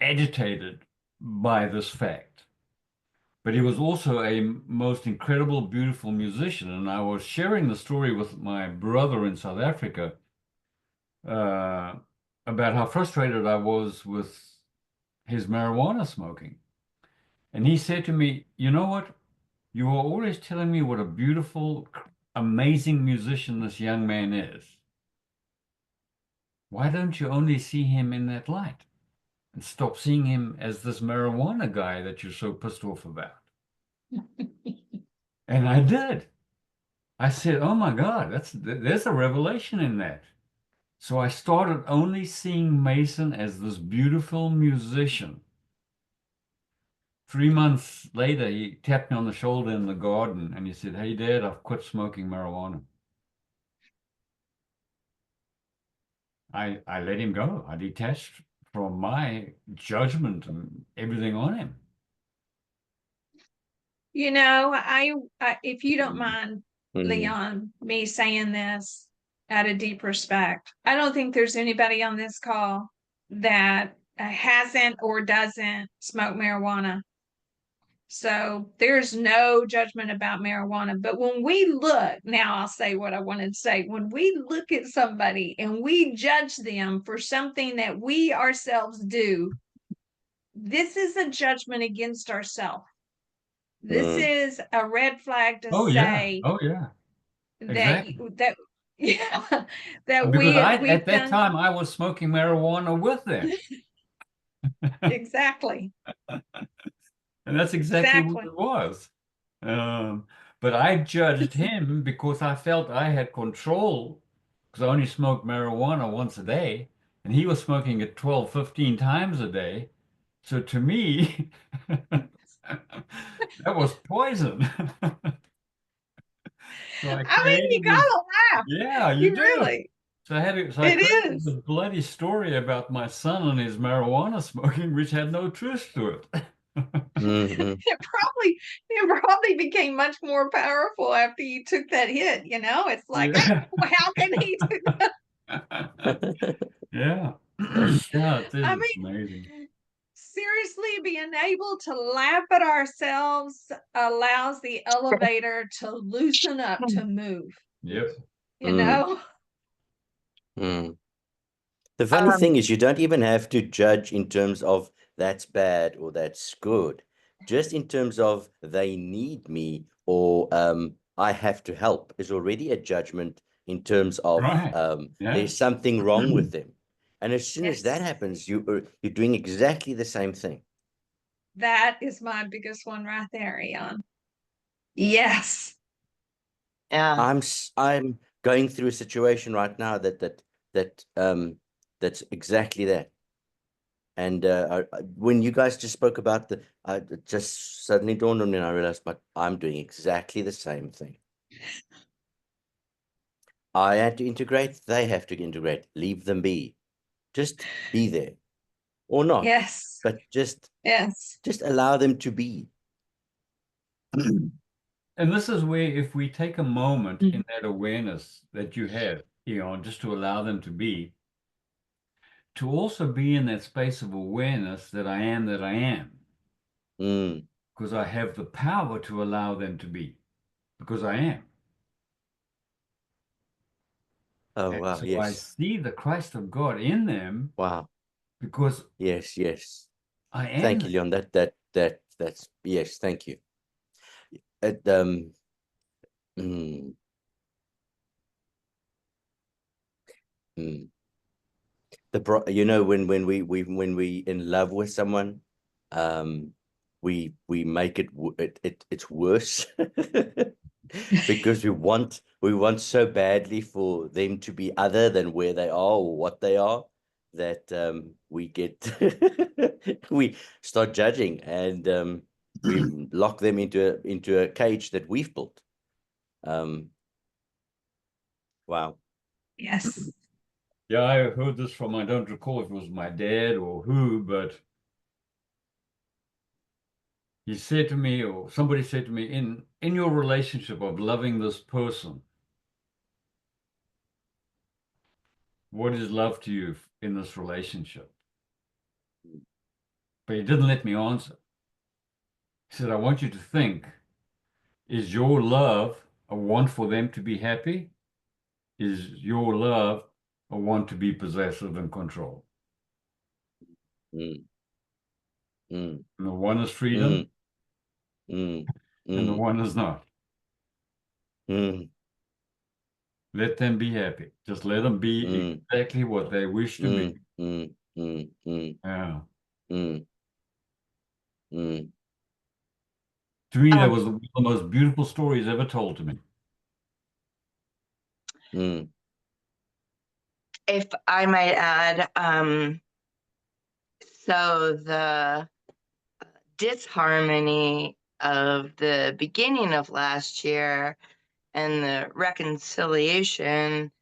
agitated by this fact. But he was also a most incredible, beautiful musician, and I was sharing the story with my brother in South Africa about how frustrated I was with his marijuana smoking. And he said to me, "You know what? You are always telling me what a beautiful, amazing musician this young man is. Why don't you only see him in that light and stop seeing him as this marijuana guy that you're so pissed off about?" And I did. I said, "Oh my God, there's a revelation in that." So I started only seeing Mason as this beautiful musician. 3 months later, he tapped me on the shoulder in the garden and he said, "Hey, Dad, I've quit smoking marijuana." I let him go. I detached from my judgment and everything on him. You know, if you don't mind, Mm. Leon, me saying this out of deep respect, I don't think there's anybody on this call that hasn't or doesn't smoke marijuana. So there's no judgment about marijuana. But when we look, now I'll say what I wanted to say. When we look at somebody and we judge them for something that we ourselves do, this is a judgment against ourselves. This is a red flag to Oh, yeah. say Oh, yeah. Exactly. that yeah, that Because at we've that done time, I was smoking marijuana with them. exactly. And that's exactly what Exactly. it was. But I judged him because I felt I had control, because I only smoked marijuana once a day, and he was smoking it 12, 15 times a day. So to me, that was poison. So I I mean, you created this. gotta laugh. Yeah, you You do. really, So I it created this is. bloody story about my son and his marijuana smoking, which had no truth to it. Mm. It probably became much more powerful after you took that hit, you know? It's like, Yeah. how can he do that? Yeah. Yeah, it is. I It's mean, amazing. seriously, being able to laugh at ourselves allows the elevator to loosen up, to move, Yep. you Mm. know? Mm. The funny Um, thing is, you don't even have to judge in terms of that's bad or that's good. Just in terms of they need me or I have to help is already a judgment in terms of Right. Yeah. there's something wrong with them. And as soon as that Yes. happens, you're doing exactly the same thing. That is my biggest one right there, Ian. Yes. yeah. I'm going through a situation right now that's exactly that. And when you guys just spoke about it just suddenly dawned on me, and I realized, but I'm doing exactly the same thing. I had to integrate, they have to integrate, leave them be. Just be there or not, Yes. but Yes. just allow them to be. And this is where, if we take a moment Mm. in that awareness that you have, just to allow them to be, to also be in that space of awareness that I am, Mm. because I have the power to allow them to be, because I am. Oh, And wow. so I Yes. see the Christ of God in them Wow. because Yes. Yes. I am Thank you, them. Leon. That's yes. Thank you. It, mm, mm. When we in love with someone, um we make it's worse because we want so badly for them to be other than where they are or what they are, that we get we start judging, and we lock them into a cage that we've built. um wow. Yes. Yeah, I heard this from, I don't recall if it was my dad or who, but he said to me, or somebody said to me, in your relationship of loving this person, what is love to you in this relationship? But he didn't let me answer. He said, I want you to think, is your love a want for them to be happy? Is your love a want to be possessive and control? Mm, mm, And the one is freedom, mm, mm, and the mm, one is not. mm, Let them be happy. Just let them be mm, exactly what they wish to be. mm, mm, mm, mm, Yeah. mm, mm. To me, that Um, was one of the most beautiful stories ever told to me. Mm, if I might add, so the disharmony of the beginning of last year and the reconciliation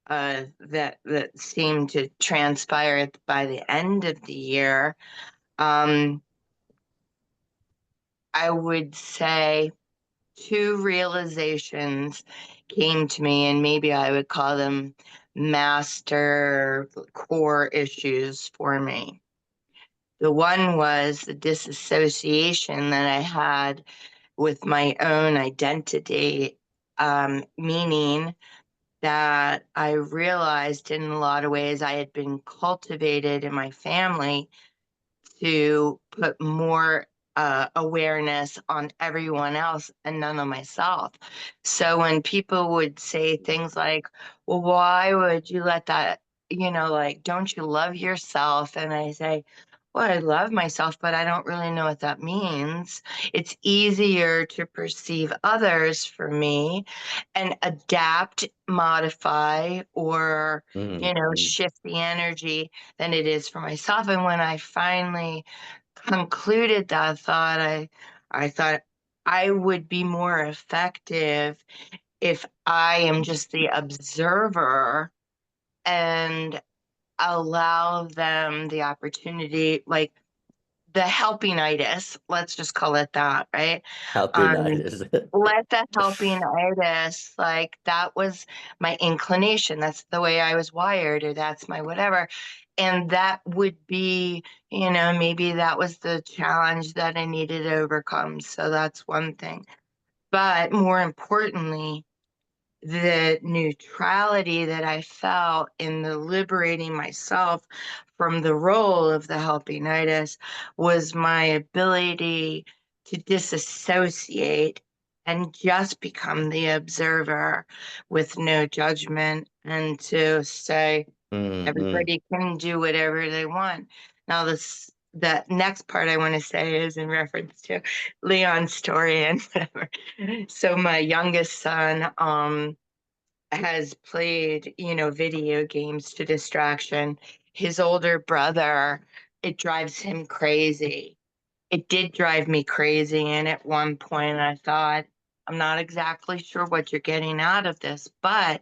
that seemed to transpire by the end of the year, um, I would say two realizations came to me, and maybe I would call them master core issues for me. The one was the disassociation that I had with my own identity, meaning that I realized in a lot of ways I had been cultivated in my family to put more awareness on everyone else and none on myself. So when people would say things like, well, why would you let that, like, don't you love yourself? And I say, well, I love myself, but I don't really know what that means. It's easier to perceive others for me and adapt, modify, or, mm, mm, shift the energy than it is for myself. And when I finally concluded that thought, I thought I would be more effective if I am just the observer and allow them the opportunity, like the helpingitis, let's just call it that, right? Happiness. Let the helpingitis, like that was my inclination. That's the way I was wired, or that's my whatever. And that would be, maybe that was the challenge that I needed to overcome. So that's one thing. But more importantly, the neutrality that I felt in the liberating myself from the role of the helpingitis was my ability to disassociate and just become the observer with no judgment, and to say everybody can do whatever they want. Now the next part I want to say is in reference to Leon's story and whatever. So my youngest son has played, video games to distraction. His older brother, it drives him crazy. It did drive me crazy. And at one point I thought, I'm not exactly sure what you're getting out of this, but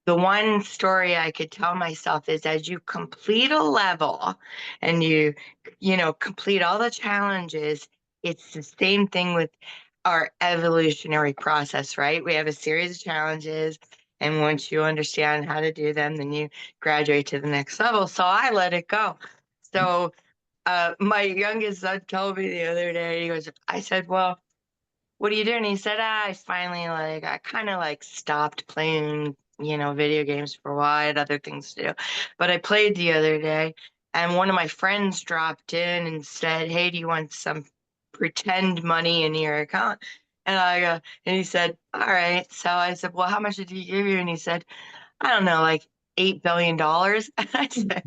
the one story I could tell myself is, as you complete a level and you complete all the challenges, it's the same thing with our evolutionary process, right? We have a series of challenges, and once you understand how to do them, then you graduate to the next level. So I let it go. So my youngest son told me the other day, I said, well, what are you doing? He said, I finally I kind of stopped playing, video games for a while. I had other things to do. But I played the other day, and one of my friends dropped in and said, hey, do you want some pretend money in your account? And he said, all right. So I said, well, how much did he give you? And he said, I don't know, like $8 billion. I said,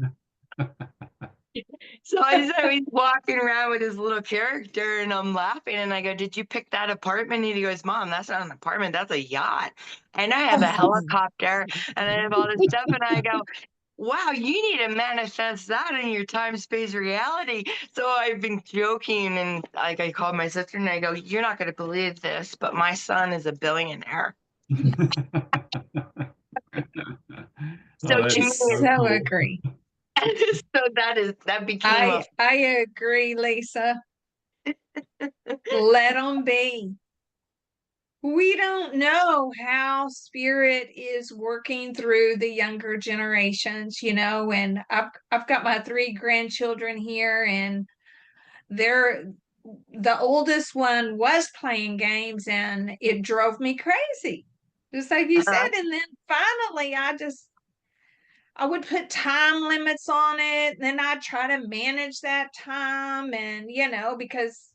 so I said he's walking around with his little character, and I'm laughing, and I go, did you pick that apartment? And he goes, Mom, that's not an apartment, that's a yacht. And I have a helicopter, and I have all this stuff, and I go, wow, you need to manifest that in your time-space reality. So I've been joking, and I called my sister and I go, you're not going to believe this, but my son is a billionaire. So Oh, that to me, is so So cool. agree. so that became I agree, Lisa. Let them be. We don't know how spirit is working through the younger generations, and I've got my 3 grandchildren here, and the oldest one was playing games, and it drove me crazy, just like you said. And then finally I would put time limits on it, and then I'd try to manage that time, and because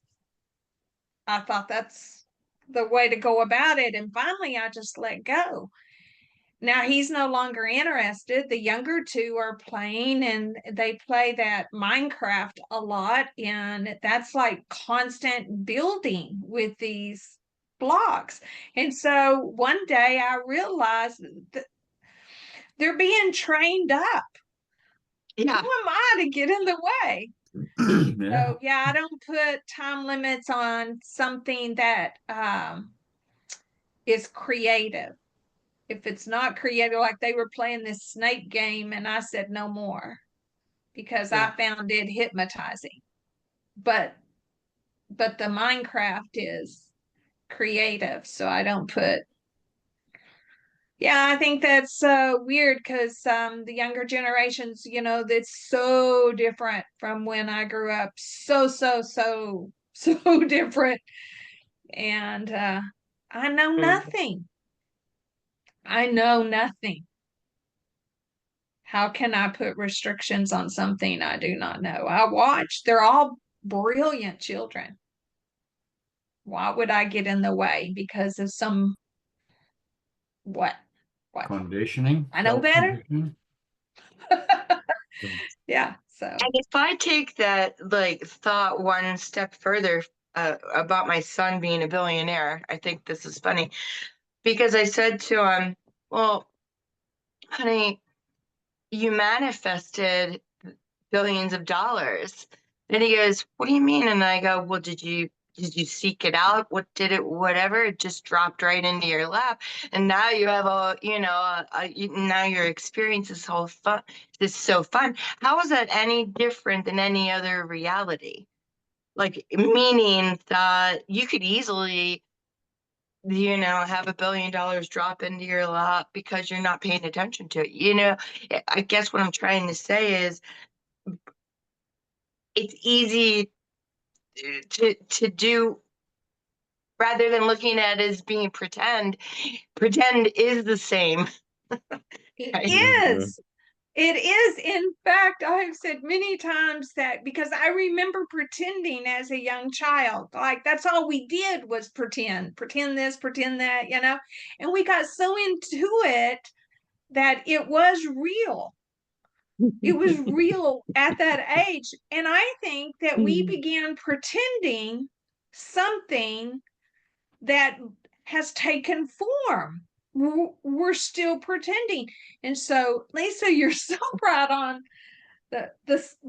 I thought that's the way to go about it. And finally I just let go. Now he's no longer interested. The younger 2 are playing, and they play that Minecraft a lot, and that's like constant building with these blocks. And so one day I realized that they're being trained up. yeah. Who am I to get in the way? Yeah. So yeah, I don't put time limits on something that is creative. If it's not creative, like they were playing this snake game, and I said no more because Yeah. I found it hypnotizing. But the Minecraft is creative, so I don't put. Yeah, I think that's weird because the younger generations, that's so different from when I grew up. So different. And I know nothing. I know nothing. How can I put restrictions on something I do not know? I watch. They're all brilliant children. Why would I get in the way because of some what? Conditioning. I know better. Self-conditioning. Yeah. So And if I take that thought one step further about my son being a billionaire, I think this is funny because I said to him, well, honey, you manifested billions of dollars. And he goes, what do you mean? And I go, well, did you did you seek it out? What did it, whatever, it just dropped right into your lap. And now you have now your experience is so fun. It's so fun. How is that any different than any other reality? Like, meaning that you could easily, have $1 billion drop into your lap because you're not paying attention to it. I guess what I'm trying to say is it's easy to do rather than looking at it as being pretend is the same. It Right? is. It is. In fact, I've said many times that because I remember pretending as a young child, like that's all we did was pretend this, pretend that, and we got so into it that it was real. It was real at that age. And I think that we began pretending something that has taken form. We're still pretending. And so, Lisa, you're so right on the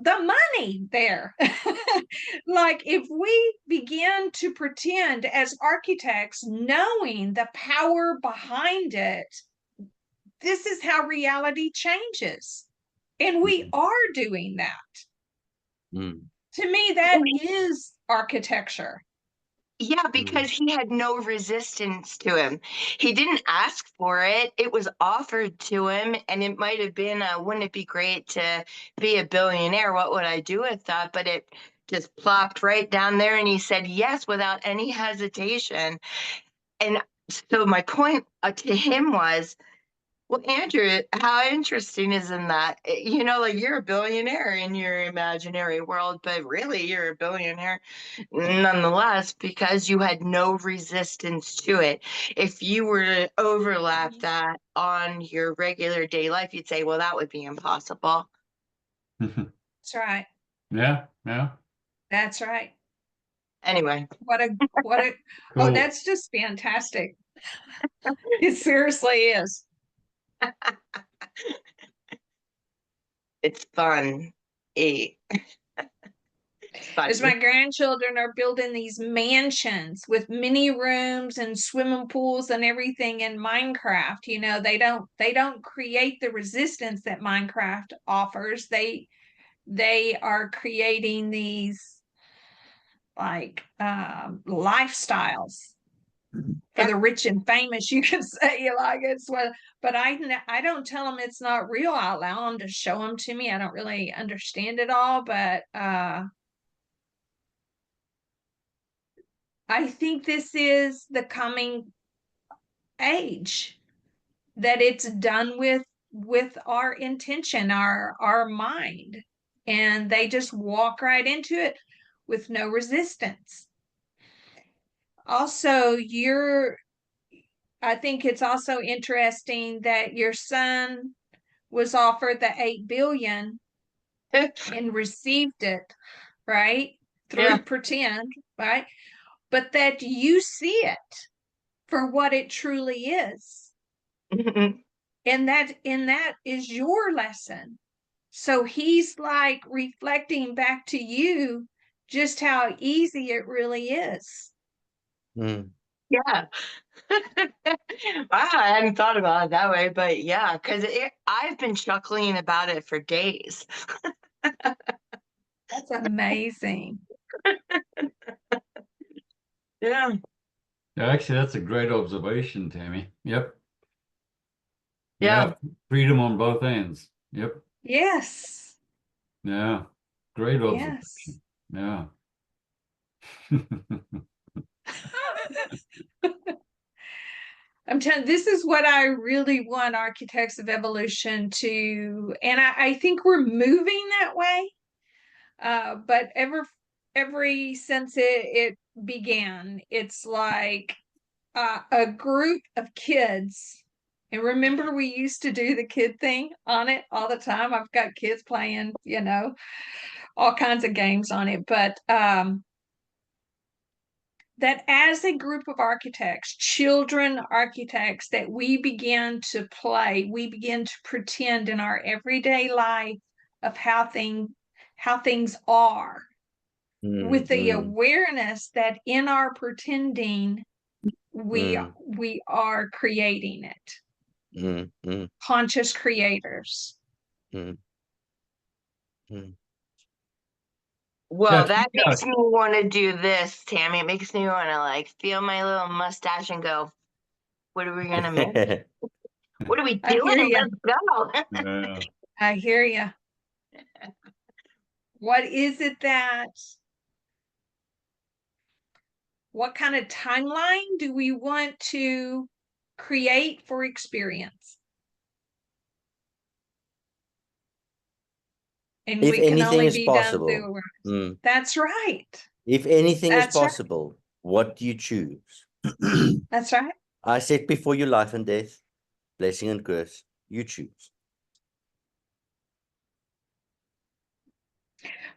money there. Like if we begin to pretend as architects, knowing the power behind it, this is how reality changes. And we are doing that. To me, that is architecture. Yeah, because he had no resistance to him. He didn't ask for it. It was offered to him, and it might have been, wouldn't it be great to be a billionaire? What would I do with that? But it just plopped right down there, and he said yes without any hesitation. And so my point to him was, well, Andrew, how interesting isn't that? Like you're a billionaire in your imaginary world, but really you're a billionaire nonetheless because you had no resistance to it. If you were to overlap that on your regular day life, you'd say, well, that would be impossible. That's right. Yeah, yeah. That's right. Anyway. Oh, Cool. that's just fantastic. It seriously is. It's fun. It's fun. As my grandchildren are building these mansions with many rooms and swimming pools and everything in Minecraft, they don't create the resistance that Minecraft offers. They are creating these like lifestyles for the rich and famous, you can say, like it's what, but I don't tell them it's not real. I allow them to show them to me. I don't really understand it all, but I think this is the coming age, that it's done with our intention, our mind, and they just walk right into it with no resistance. Also, I think it's also interesting that your son was offered the 8 billion and received it, right? Through pretend, right? But that you see it for what it truly is. And that is your lesson. So he's like reflecting back to you just how easy it really is. Yeah. Wow, I hadn't thought about it that way, but yeah, because I've been chuckling about it for days. That's amazing. Yeah. Yeah, actually, that's a great observation, Tammy. Yep. Yeah. Freedom on both ends. Yep. Yes. Yeah. Great observation. Yes. Yeah. I'm telling this is what I really want Architects of Evolution to, and I think we're moving that way. But every since it began, it's like a group of kids. And remember, we used to do the kid thing on it all the time. I've got kids playing, all kinds of games on it. But that as a group of architects, children architects, that we begin to play, we begin to pretend in our everyday life of how things are. with the mm, awareness that in our pretending, we mm, we are creating it. mm, Conscious creators. mm, mm. Well, That's, that yeah, makes me want to do this, Tammy. It makes me want to like feel my little mustache and go, what are we gonna make? What are we I hear doing? you. Let's go. yeah. I hear you. What is it what kind of timeline do we want to create for experience? And If we can anything only is be done through possible, awareness. That's right. if anything is That's right. possible, what do you choose? That's right. I set before you life and death, blessing and curse. You choose.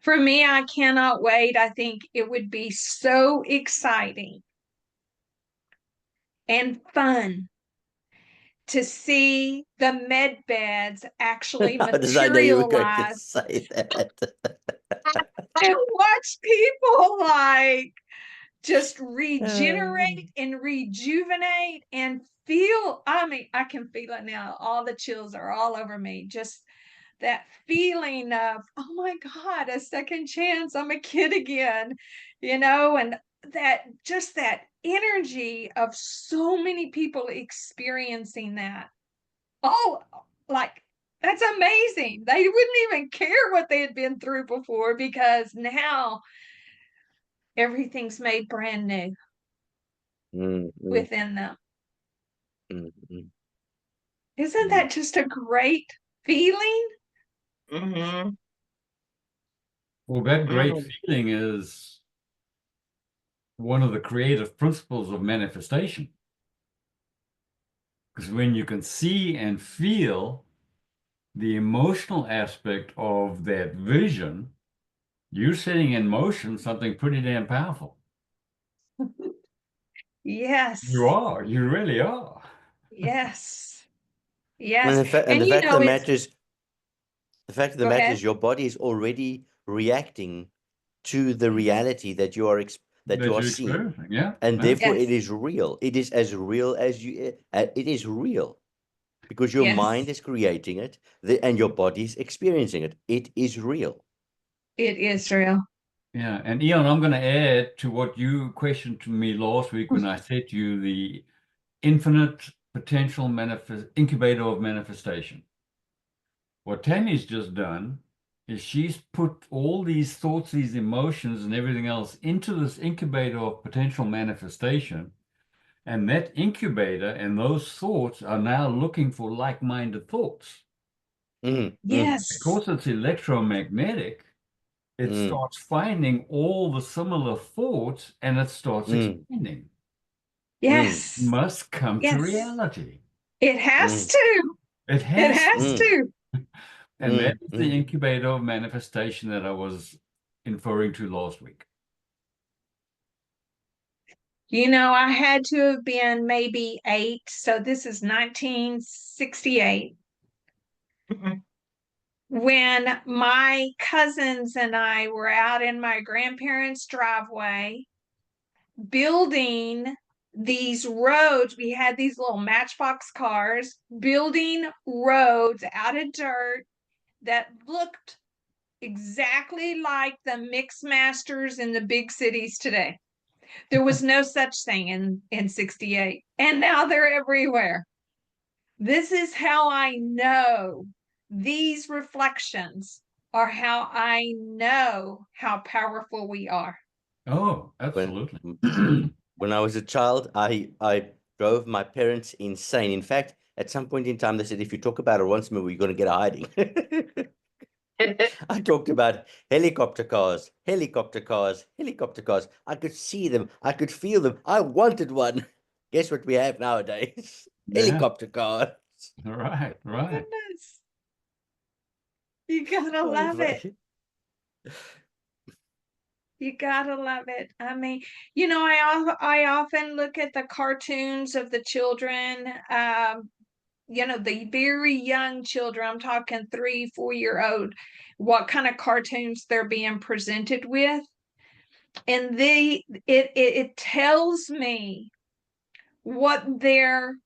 For me, I cannot wait. I think it would be so exciting and fun to see the med beds actually How did I know you were going to materialize say that? and watch people like just Um, regenerate and rejuvenate and feel. I mean, I can feel it now. All the chills are all over me. Just that feeling of, oh my God, a second chance. I'm a kid again, and that energy of so many people experiencing that. Oh, like that's amazing. They wouldn't even care what they had been through before because now everything's made brand new mm, mm, within them. mm. Isn't Mm. that just a great feeling? Mm-hmm. Well, that great Mm. feeling is one of the creative principles of manifestation. Because when you can see and feel the emotional aspect of that vision, you're setting in motion something pretty damn powerful. Yes. You are. You really are. Yes. And Yes. and the fact of the It's matter is, the fact of the go matter ahead. is, your body is already reacting to the reality that you are That seeing, you're experiencing. Yeah. and Yeah. therefore Yes. it is real. It is as real as you. It is real because your mind Yes. is creating it, and your body is experiencing it. It is real. It is real. Yeah. And Ian, I'm going to add to what you questioned to me last week when I said to you the infinite potential incubator of manifestation. What Tammy's just done is she's put all these thoughts, these emotions, and everything else into this incubator of potential manifestation. And that incubator and those thoughts are now looking for like-minded thoughts. Yes. Because it's electromagnetic, it starts finding all the similar thoughts and it starts expanding. Yes. It must come to Yes. reality. It has to. It It has has to. And that is the incubator of manifestation that I was inferring to last week. I had to have been maybe 8. So this is 1968 Mhm. when my cousins and I were out in my grandparents' driveway building these roads. We had these little matchbox cars building roads out of dirt that looked exactly like the mix masters in the big cities today. There was no such thing in 68, and now they're everywhere. This is how I know these reflections are how I know how powerful we are. Oh, absolutely. When I was a child, I drove my parents insane. In fact, at some point in time, they said, if you talk about it once more, you're going to get a hiding. I talked about helicopter cars, helicopter cars, helicopter cars. I could see them. I could feel them. I wanted one. Guess what we have nowadays? Yeah. Helicopter cars. Right. Goodness. You gotta Oh, love it. funny. You gotta love it. I mean, I often look at the cartoons of the children, the very young children. I'm talking 3, 4-year-old, what kind of cartoons they're being presented with. and it tells me what their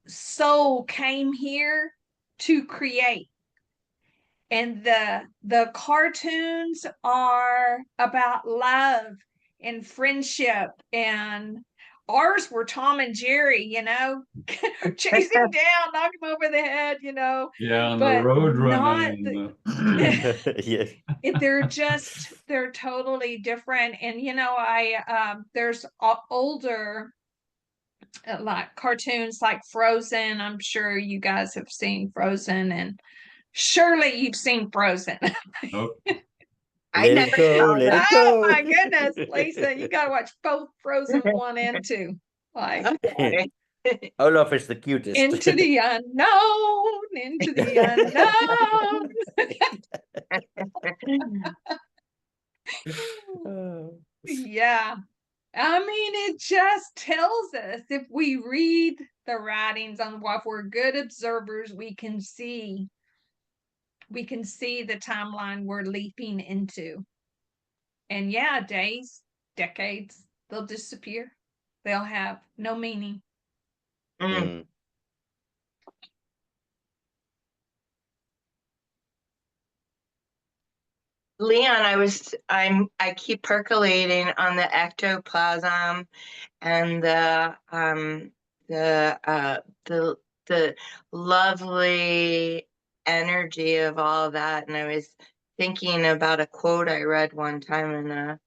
soul came here to create. And the cartoons are about love and friendship, and ours were Tom and Jerry, chase him down, knock him over the head, Yeah, and the but road not runner. And Yes. they're totally different. And there's older like cartoons like Frozen. I'm sure you guys have seen Frozen, and surely you've seen Frozen. nope. I Let never it go, saw let that. it go. Oh my goodness, Lisa, you gotta watch both Frozen 1 and 2. Like Okay. Olaf is the cutest. into the unknown, into the unknown. Oh. Yeah. I mean, it just tells us, if we read the writings on what, if we're good observers, we can see the timeline we're leaping into. And yeah, days, decades, they'll disappear. They'll have no meaning. Mm. Mm. Leon, I keep percolating on the ectoplasm and the lovely energy of all that. And I was thinking about a quote I read one time in a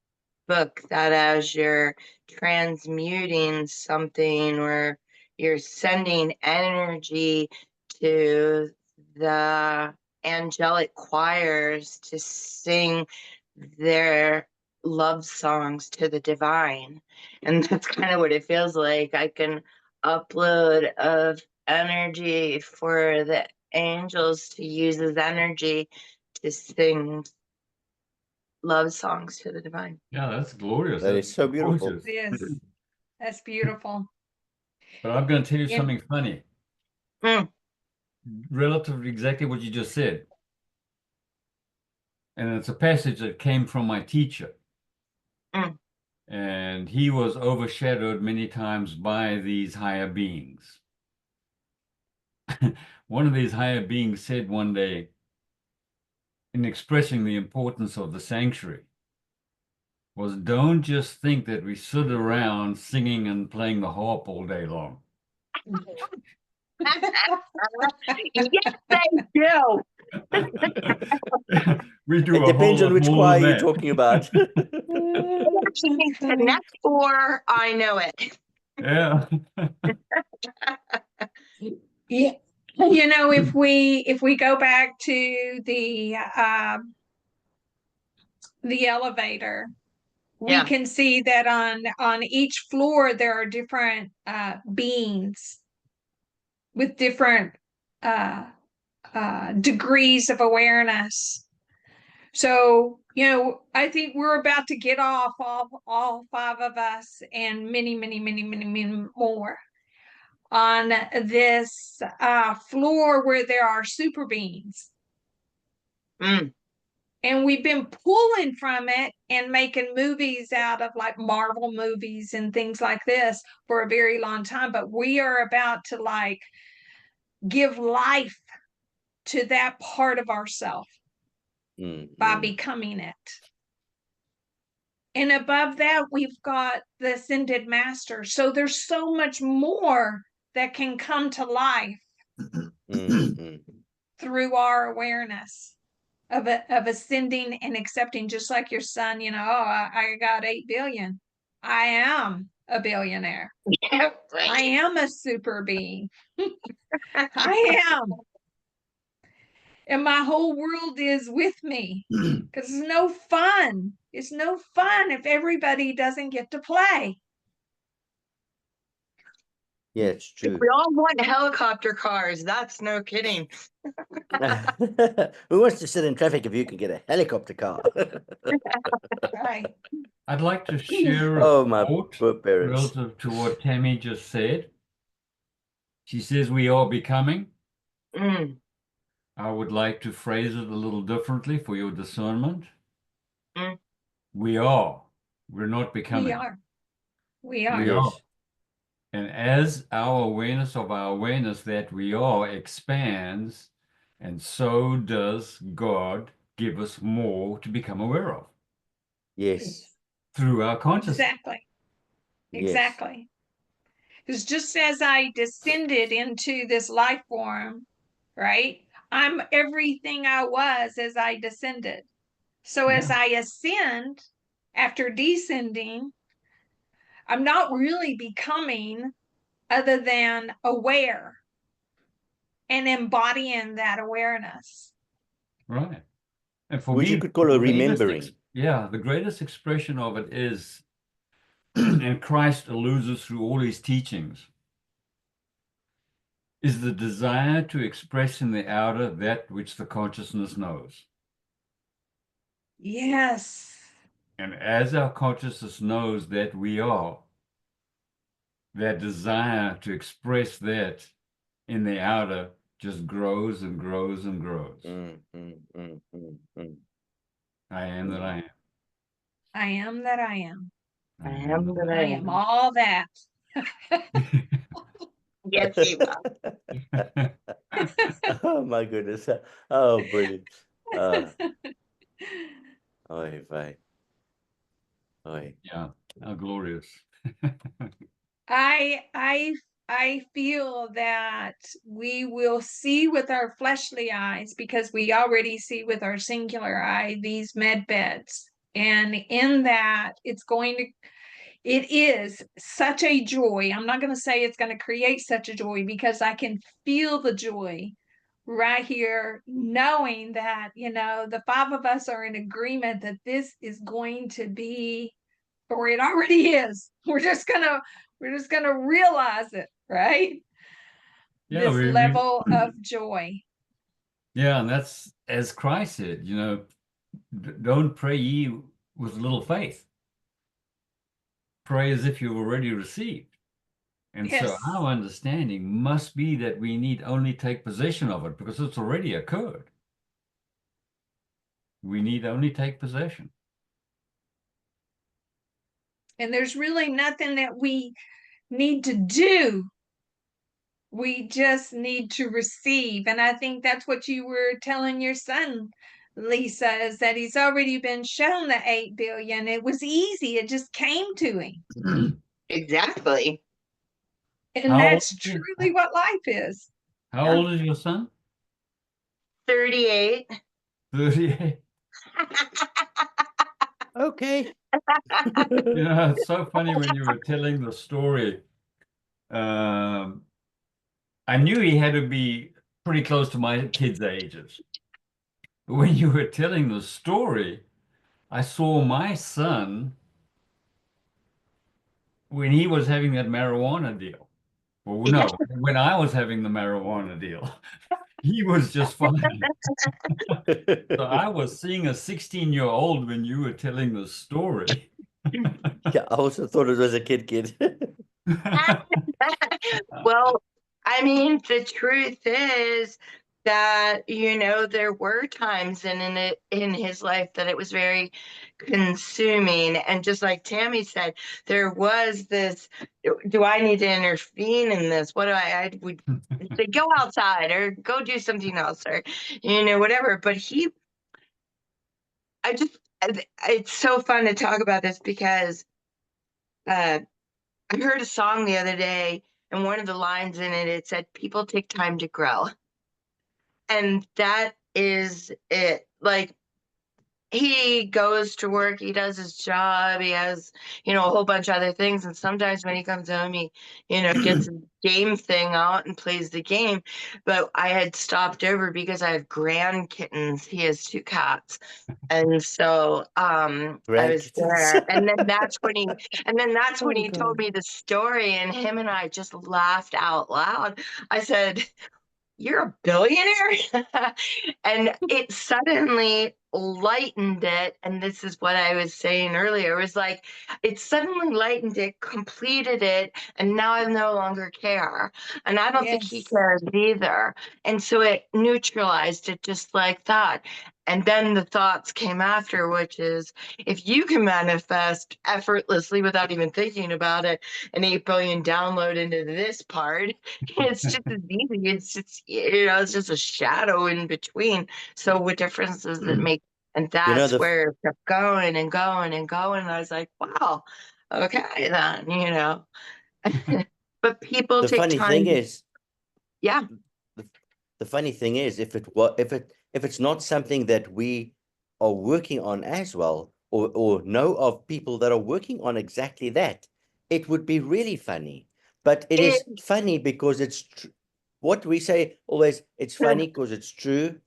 book, that as you're transmuting something or you're sending energy to the angelic choirs to sing their love songs to the divine. And that's kind of what it feels like. I can upload of energy for the angels to use as energy to sing love songs to the divine. Yeah, that's glorious. That That's is so beautiful. gorgeous. Yes, that's beautiful. But I'm going to tell you Yeah. something funny. Mm. Relative to exactly what you just said. And it's a passage that came from my teacher. Mm. And he was overshadowed many times by these higher beings. One of these higher beings said one day, in expressing the importance of the sanctuary, was, don't just think that we sit around singing and playing the harp all day long. Yes, they do. We do It a whole depends on lot which more choir than you're that. talking about. Actually, connect four, I know it. Yeah. Yeah. If we go back to the elevator, we Yeah. can see that on each floor there are different beings with different degrees of awareness. So, I think we're about to get off, all 5 of us and many, many, many, many, many more on this floor where there are super beings. Mm. And we've been pulling from it and making movies out of, like, Marvel movies and things like this for a very long time. But we are about to, like, give life to that part of ourselves by becoming it. And above that, we've got the ascended master. So there's so much more that can come to life through our awareness of ascending and accepting, just like your son, I got 8 billion. I am a billionaire. Yeah, right. I am a super being. I am. And my whole world is with me, because it's no fun. It's no fun if everybody doesn't get to play. Yeah, it's true. We all want helicopter cars. That's no kidding. Who wants to sit in traffic if you can get a helicopter car? Right. I'd like to share a Oh, my thought poor parents. relative to what Tammy just said. She says we are becoming. Mm. I would like to phrase it a little differently for your discernment. Mm. We are. We're not We becoming. are. We We are. are. Yes. And as our awareness of our awareness that we are expands, and so does God give us more to become aware of Yes. through our consciousness. Exactly. Yes. Exactly. Because just as I descended into this life form, right? I'm everything I was as I descended. So as Yeah. I ascend after descending, I'm not really becoming other than aware and embodying that awareness. Right. And for Which me, you could call the a greatest remembering. the greatest expression of it is, and Christ alludes us through all his teachings, is the desire to express in the outer that which the consciousness knows. Yes. And as our consciousness knows that we are, that desire to express that in the outer just grows and grows and grows. Mm, mm, mm, mm, mm. I am that I am. I am that I am. I am that I I am am. all that. Yes, Eva. Oh my goodness. Oh, brilliant. Oy vey. Oy. Yeah, how glorious. I feel that we will see with our fleshly eyes because we already see with our singular eye these med beds. And in that, it is such a joy. I'm not going to say it's going to create such a joy because I can feel the joy right here, knowing that, the five of us are in agreement that this is going to be, or it already is. We're just gonna realize it, right? Yeah, This level of joy. yeah, and that's as Christ said, don't pray ye with little faith. Pray as if you've already received. And so Yes. our understanding must be that we need only take possession of it because it's already occurred. We need only take possession. And there's really nothing that we need to do. We just need to receive. And I think that's what you were telling your son, Lisa, is that he's already been shown the 8 billion. It was easy. It just came to him. Exactly. And How old that's is he? truly what life is. How old is your son? 38. 38. Okay. It's so funny when you were telling the story. I knew he had to be pretty close to my kids' ages. But when you were telling the story, I saw my son when he was having that marijuana deal. Well, no, when I was having the marijuana deal, he was just fine. So I was seeing a 16-year-old when you were telling the story. Yeah, I also thought it was a kid. Well, I mean, the truth is that, there were times in his life that it was very consuming. And just like Tammy said, there was this, do I need to intervene in this? What do I would say, go outside or go do something else or, whatever. But it's so fun to talk about this because, I heard a song the other day, and one of the lines in it said, "People take time to grow." And that is it. Like, he goes to work, he does his job, he has, a whole bunch of other things. And sometimes when he comes home, he, gets a game thing out and plays the game. But I had stopped over because I have grand kittens. He has 2 cats. And so I was Grandkittens. there. And then that's when Oh, he told God. me the story, and him and I just laughed out loud. I said, "You're a billionaire?" And it suddenly lightened it. And this is what I was saying earlier. It was like, it suddenly lightened it, completed it, and now I no longer care. And I don't think he Yes. cares either. And so it neutralized it just like that. And then the thoughts came after, which is if you can manifest effortlessly without even thinking about it, an 8 billion download into this part, it's just as easy. It's just, it's just a shadow in between. So what difference does it make? And You know, that's where it kept going and going and going. And I was like, wow, okay, then. But people the take funny thing time. is, Yeah. the funny thing is, if it's not something that we are working on as well, or know of people that are working on exactly that, it would be really funny. But it is funny because it's what we say always, it's funny because it's true.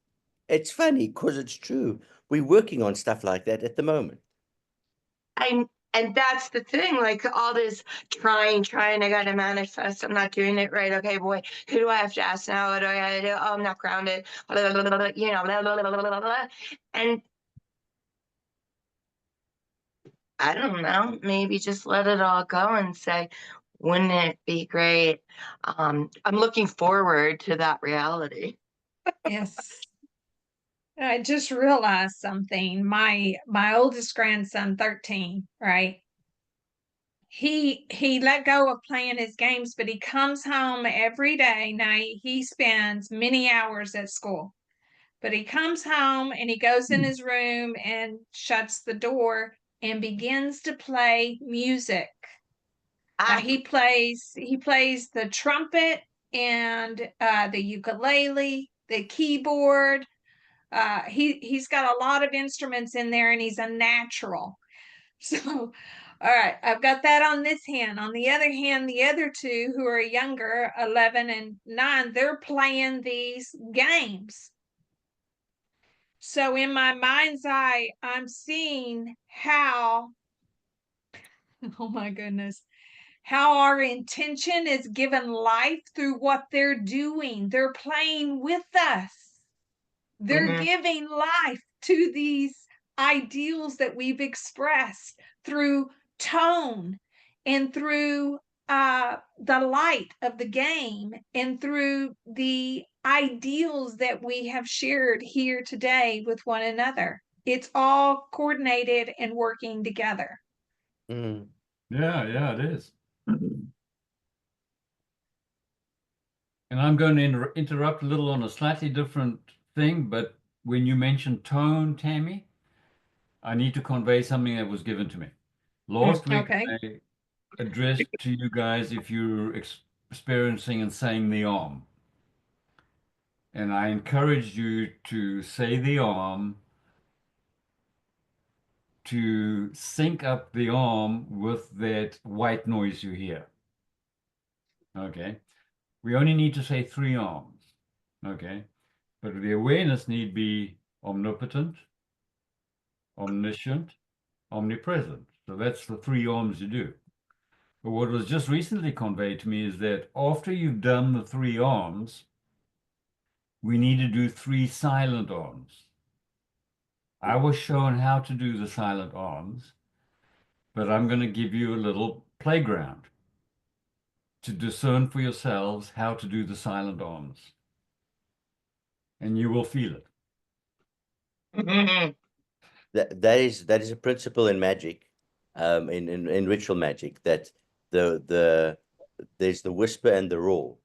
It's funny because it's true. We're working on stuff like that at the moment. And that's the thing, like all this trying, I gotta manifest, I'm not doing it right. Okay, boy, who do I have to ask now? What do I gotta do? Oh, I'm not grounded. And I don't know, maybe just let it all go and say, wouldn't it be great? I'm looking forward to that reality. Yes. I just realized something. My oldest grandson, 13, right? He let go of playing his games, but he comes home every day. Now he spends many hours at school, but he comes home and he goes in his room and shuts the door and begins to play music. Now he plays the trumpet and the ukulele, the keyboard. He's got a lot of instruments in there, and he's a natural. So, all right, I've got that on this hand. On the other hand, the other two who are younger, 11 and 9, they're playing these games. So in my mind's eye, I'm seeing how, oh my goodness, how our intention is given life through what they're doing. They're playing with us. They're giving life to these ideals that we've expressed through tone and through the light of the game and through the ideals that we have shared here today with one another. It's all coordinated and working together. Mm. Yeah, it is. And I'm going to interrupt a little on a slightly different thing, but when you mentioned tone, Tammy, I need to convey something that was given to me. Last week, Okay. I addressed to you guys if you're experiencing and saying the arm. And I encouraged you to say the arm, to sync up the arm with that white noise you hear. Okay. We only need to say 3 arms. Okay. But the awareness need be omnipotent, omniscient, omnipresent. So that's the 3 arms you do. But what was just recently conveyed to me is that after you've done the 3 arms, we need to do 3 silent arms. I was shown how to do the silent arms, but I'm going to give you a little playground to discern for yourselves how to do the silent arms. And you will feel it. That is a principle in magic, in ritual magic, that there's the whisper and the roar.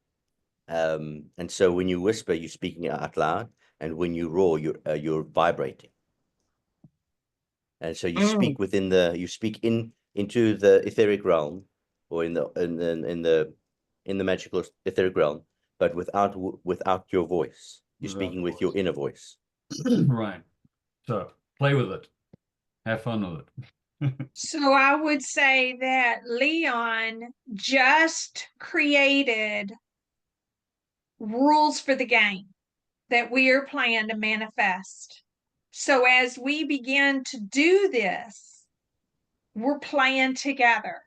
And so when you whisper, you're speaking out loud, and when you roar, you're vibrating. And so you speak you speak into the etheric realm, or in the magical etheric realm, but without your voice. You're speaking with your inner voice. Right. So play with it. Have fun with it. So I would say that Leon just created rules for the game that we are playing to manifest. So as we begin to do this, we're playing together.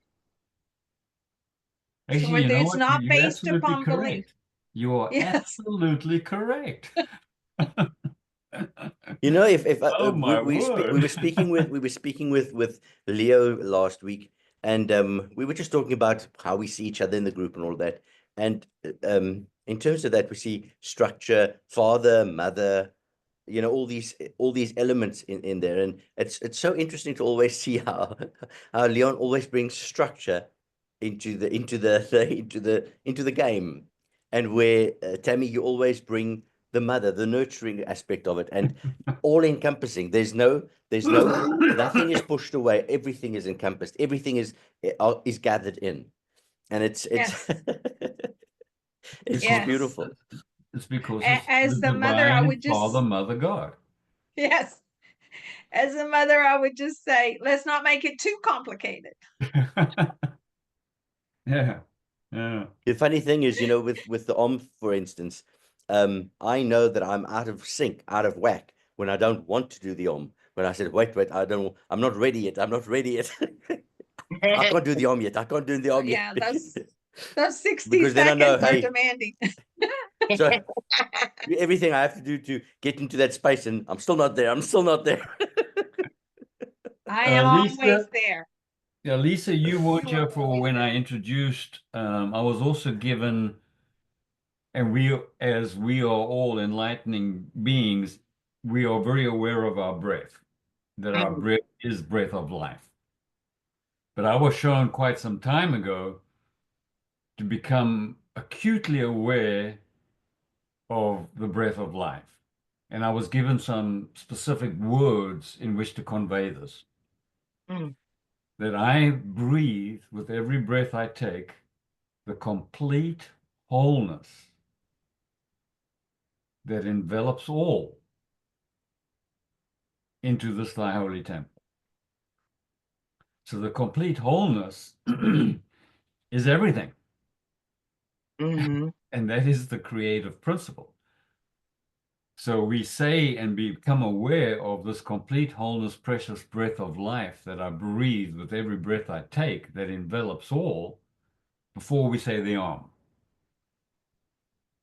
Actually, you know it's what? not You're based absolutely upon belief. correct. You are absolutely correct. You know, if Oh my word. we were speaking with Leo last week, and we were just talking about how we see each other in the group and all that. And in terms of that, we see structure, father, mother, you know, all these elements in there, and it's so interesting to always see how Leon always brings structure into the into the game, and where Tammy, you always bring the mother, the nurturing aspect of it, and all encompassing. There's no nothing is pushed away. Everything is encompassed. Everything is gathered in, and it's Yes. it's Yes. beautiful. It's because A- it's as the mother, I divine would just- Father, Mother, God. Yes. As a mother, I would just say, let's not make it too complicated. Yeah, yeah. The funny thing is, you know, with the for instance, I know that I'm out of sync, out of whack when I don't want to do the When I said, wait, I'm not ready yet. I'm not ready yet. I can't do the yet. I can't do the Yeah, yet. those 60 Because then I know, seconds are hey. demanding. So everything I have to do to get into that space, and I'm still not there. I'm still not there. I am always Lisa, there. yeah, Lisa, you weren't You are here for always when there. I introduced. I was also given, and as we are all enlightening beings, we are very aware of our breath, that our breath is breath of life. But I was shown quite some time ago to become acutely aware of the breath of life. And I was given some specific words in which to convey this. Mm. That I breathe with every breath I take the complete wholeness that envelops all into this thy holy temple. So the complete wholeness is everything. Mhm. And that is the creative principle. So we say and become aware of this complete wholeness, precious breath of life that I breathe with every breath I take that envelops all before we say the Om.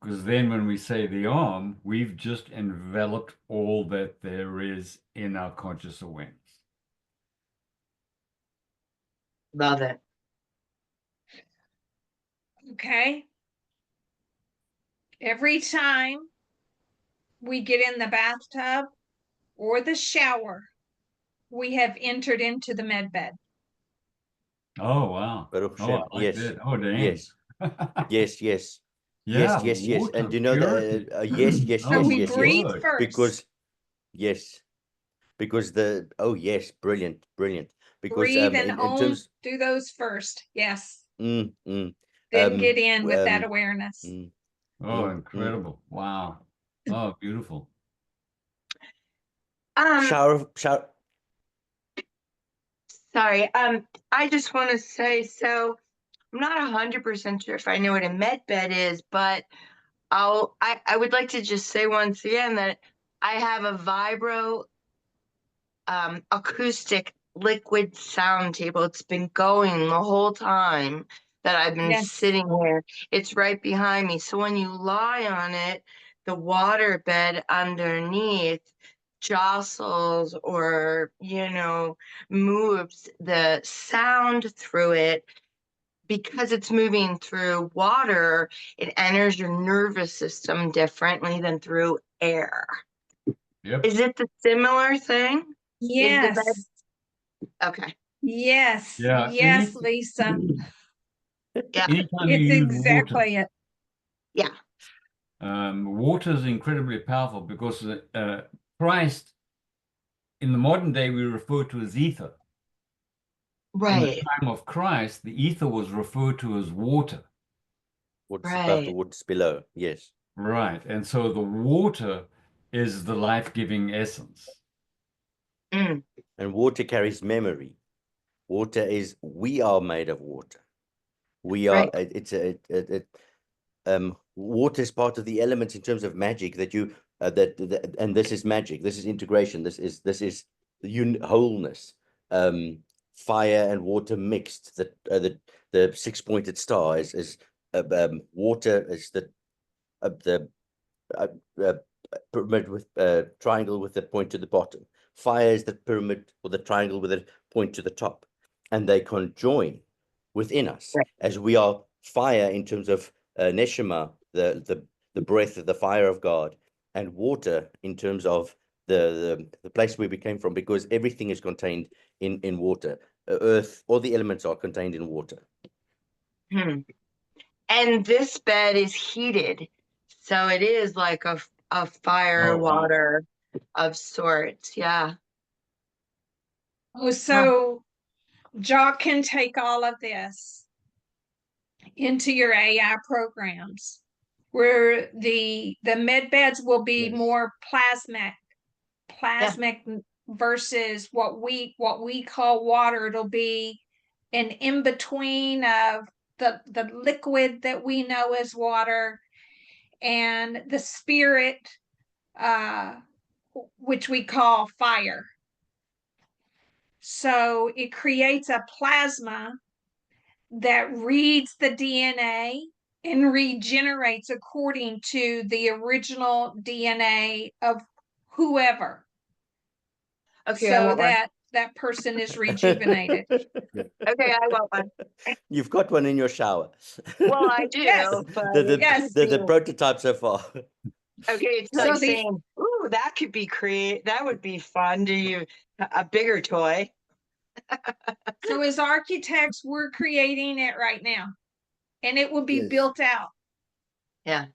Because then when we say the Om, we've just enveloped all that there is in our conscious awareness. Love it. Okay. Every time we get in the bathtub or the shower, we have entered into the med bed. Oh, wow. Baruch Oh, I Shem. like Yes. that. Oh, dang. Yes. Yes. Yes. Yeah, Yes. And water, you know purity. that yes. Oh, And we my breathe word. first. Because yes, because yes, brilliant. Because Breathe and in own, terms do those first. Yes. mm, Then get in with that mm, awareness. Oh, incredible. Wow. Oh, beautiful. shower Sorry. I just want to say, so I'm not 100% sure if I know what a med bed is, but I would like to just say once again that I have a vibro acoustic liquid sound table. It's been going the whole time that I've been Yes. sitting here. It's right behind me. So when you lie on it, the water bed underneath jostles or, moves the sound through it. Because it's moving through water, it enters your nervous system differently than through air. Yep. Is it the similar thing? Is the bed Yes. okay? Yes. Yeah. Yes, Lisa. Yeah, Anytime you It's use water, exactly it. yeah, water is incredibly powerful because Christ, in the modern day, we refer to as ether. In the right, time of Christ, the ether was referred to as water. what's above the right. what's below. Yes. Right. And so the water is the life-giving essence. Mm, And water carries memory. We are made of water. We are, right. water is part of the elements in terms of magic that you, and this is magic. This is integration. This is wholeness. Fire and water mixed. The six-pointed star is water is the pyramid with triangle with the point to the bottom. Fire is the pyramid or the triangle with a point to the top, and they conjoin within us Right. as we are fire in terms of neshama, the breath of the fire of God, and water in terms of the place where we came from, because everything is contained in water. Earth, all the elements are contained in water. Hmm. And this bed is heated, so it is like a fire Oh, wow. water of sorts. Yeah. Oh, so Jock can take all of this into your AI programs, where the med beds will be Yes. more plasmic versus what we call water. It'll be an in between of the liquid that we know as water and the spirit, which we call fire. So it creates a plasma that reads the DNA and regenerates according to the original DNA of whoever. Okay, I So want one. that person is rejuvenated. Okay, I want one. You've got one in your shower. Well, I do, Yes. but the, Yes. the prototype so far. okay, it's So like the- saying, "Ooh, that could be that would be fun." Do you a bigger toy? So as architects, we're creating it right now, and it will be Yes. built out. Yeah.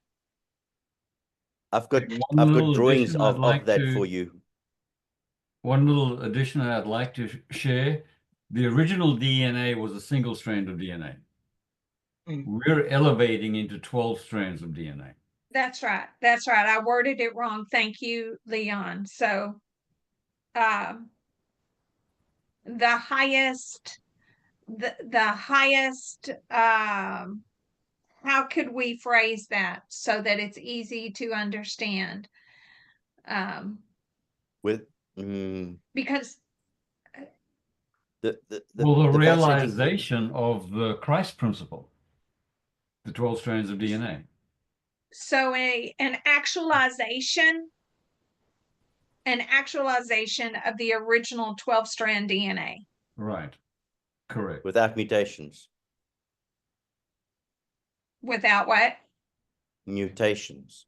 I've got One little drawings addition I'd of like that to- for you. One little addition I'd like to share. The original DNA was a single strand of DNA. Mm. We're elevating into 12 strands of DNA. That's right. That's right. I worded it wrong. Thank you, Leon. So the highest how could we phrase that so that it's easy to understand? With Because the Well, the fascinating- realization of the Christ principle, the 12 strands of DNA. so an actualization of the original 12-strand DNA. Right. Correct. without mutations. Without what? Mutations.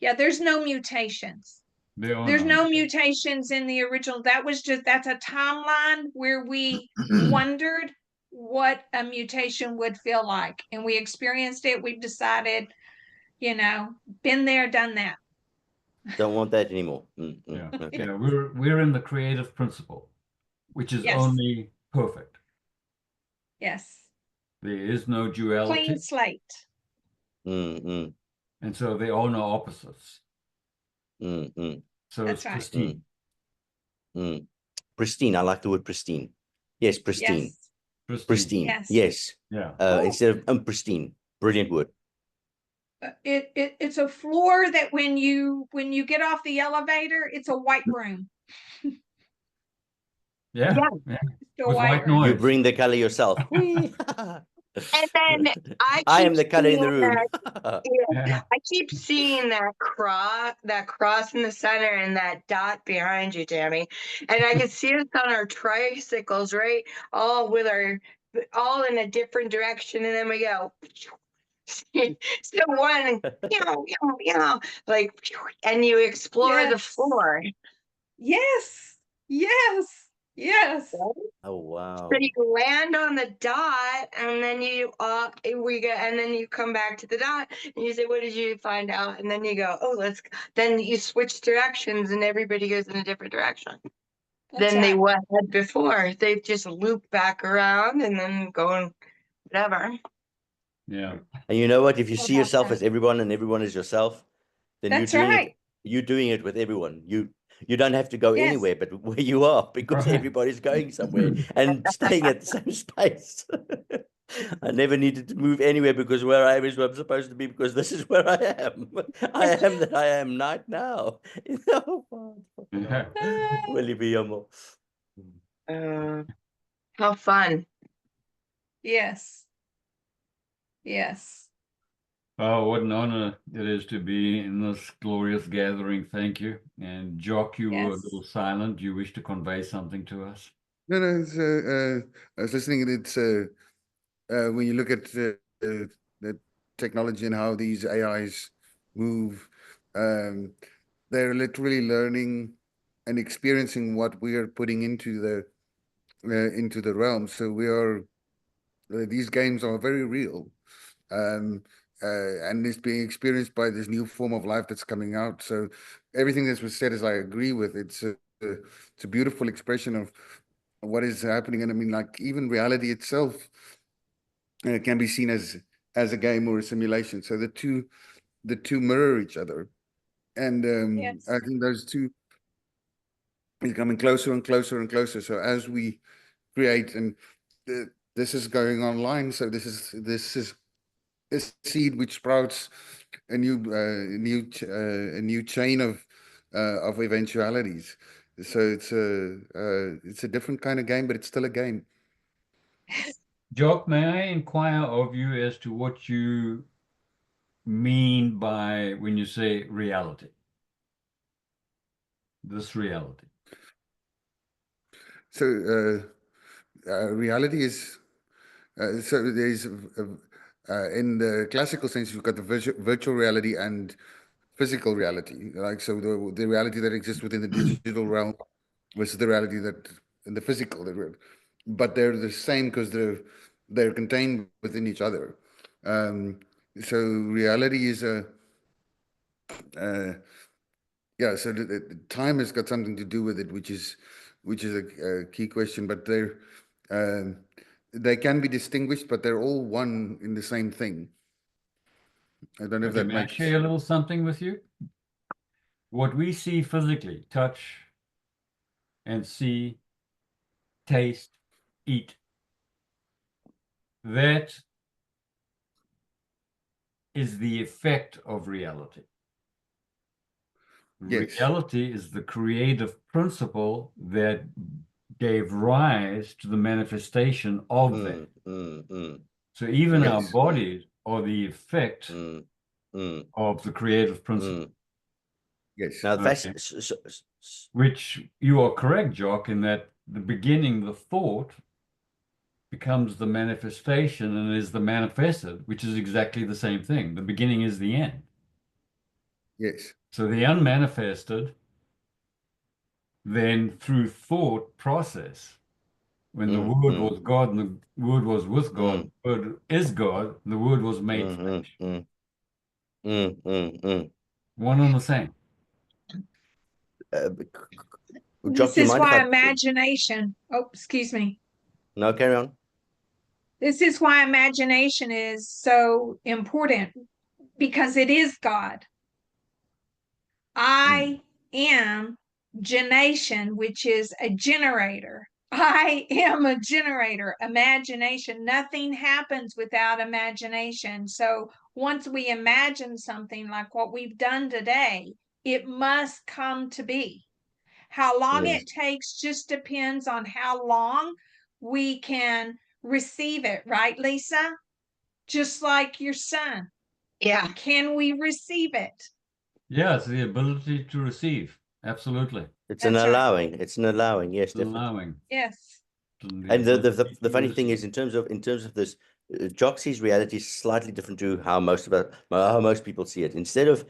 Yeah, there's no mutations. There's no mutations in the original. That's a timeline where we wondered what a mutation would feel like. And we experienced it. We've decided, been there, done that. Don't want that anymore. Yeah. Okay. Yeah, we're in the creative principle, which is Yes. only perfect. Yes. There is no duality, Clean slate. Mm. and so there are no opposites. So That's it's right. pristine. Pristine. I like the word pristine. Yes, pristine. Yes. Pristine. Yes. Yes. Yeah. Instead of unpristine. Brilliant word. It's a floor that when you get off the elevator, it's a white room. Yeah. Yeah. Yeah. It's a With white room. noise. You bring the color yourself. And then I keep am the color in the seeing room. Yeah. I keep seeing that cross in the center and that dot behind you, Tammy. And I can see us on our tricycles, right? All in a different direction, and then we go. So one, like, and you explore the Yes. floor. Yes. Yes. Yes. Oh wow. So you land on the dot, and then and then you come back to the dot, and you say, "What did you find out?" And then you go, "Oh, Then you switch directions, and everybody goes in a different direction than they had before. They've just looped back around and then going whatever. Yeah. And you know what? If you How see about yourself that? as everyone and everyone is yourself, then That's you're doing right. it. You're doing it with everyone. You don't have to go Yes. anywhere but where you are, because Right. everybody's going somewhere and staying at the same space. I never needed to move anywhere, because where I am is where I'm supposed to be, because this is where I am. I am that I am right now. Will you be humble? How fun! Yes. Yes. Oh, what an honor it is to be in this glorious gathering. Thank you. And Jock, you were a Yes. little silent. You wish to convey something to us? No, it's, I was listening, and it's when you look at the technology and how these AIs move, they're literally learning and experiencing what we are putting into the realm. So we are these games are very real, um, and it's being experienced by this new form of life that's coming out. So everything that was said is I agree with. It's a beautiful expression of what is happening, and I mean, like even reality itself can be seen as a game or a simulation. So the two mirror each other, and I Yes. think those two is coming closer and closer and closer. So as we create, and this is going online, so this is a seed which sprouts a new chain of eventualities. So it's a different kind of game, but it's still a game. Jock, may I inquire of you as to what you mean by when you say reality? This reality. So reality is so there's in the classical sense you've got the virtual reality and physical reality. Like so the reality that exists within the digital realm versus the reality that in the physical. But they're the same because they're contained within each other. Um, so reality is uh, yeah. So the time has got something to do with it, which is a key question. But um, they can be distinguished, but they're all one in the same thing. I don't know if Okay, that may I makes. share a little something with you? What we see physically, touch and see, taste, eat, that is the effect of reality. Yes, Reality is the creative principle that gave rise to the manifestation of that. So even our yes, bodies are the effect of the creative principle. yes, Now, that's Okay. Which you are correct, Jock, in that the beginning, the thought, becomes the manifestation and is the manifested, which is exactly the same thing. The beginning is the end. yes, So the unmanifested, then through thought process, when the Word was God and the Word was with God, the Word is God, the Word was made flesh. One and the same. Jock, This do you is mind if why I? imagination, oh, excuse me. No, carry on. This is why imagination is so important because it is God. I am genation, which is a generator. I am a generator, imagination. Nothing happens without imagination. So once we imagine something like what we've done today, it must come to be. How long yes. it takes just depends on how long we can receive it, right, Lisa? Just like your son. Yeah. Can we receive it? Yeah, it's the ability to receive. Absolutely. It's an That's right. allowing. It's an allowing. Yes, definitely. Allowing. Yes. The And ability the to funny thing receive. is, in terms of this, Joxy's reality is slightly different to how how most people see it. Instead of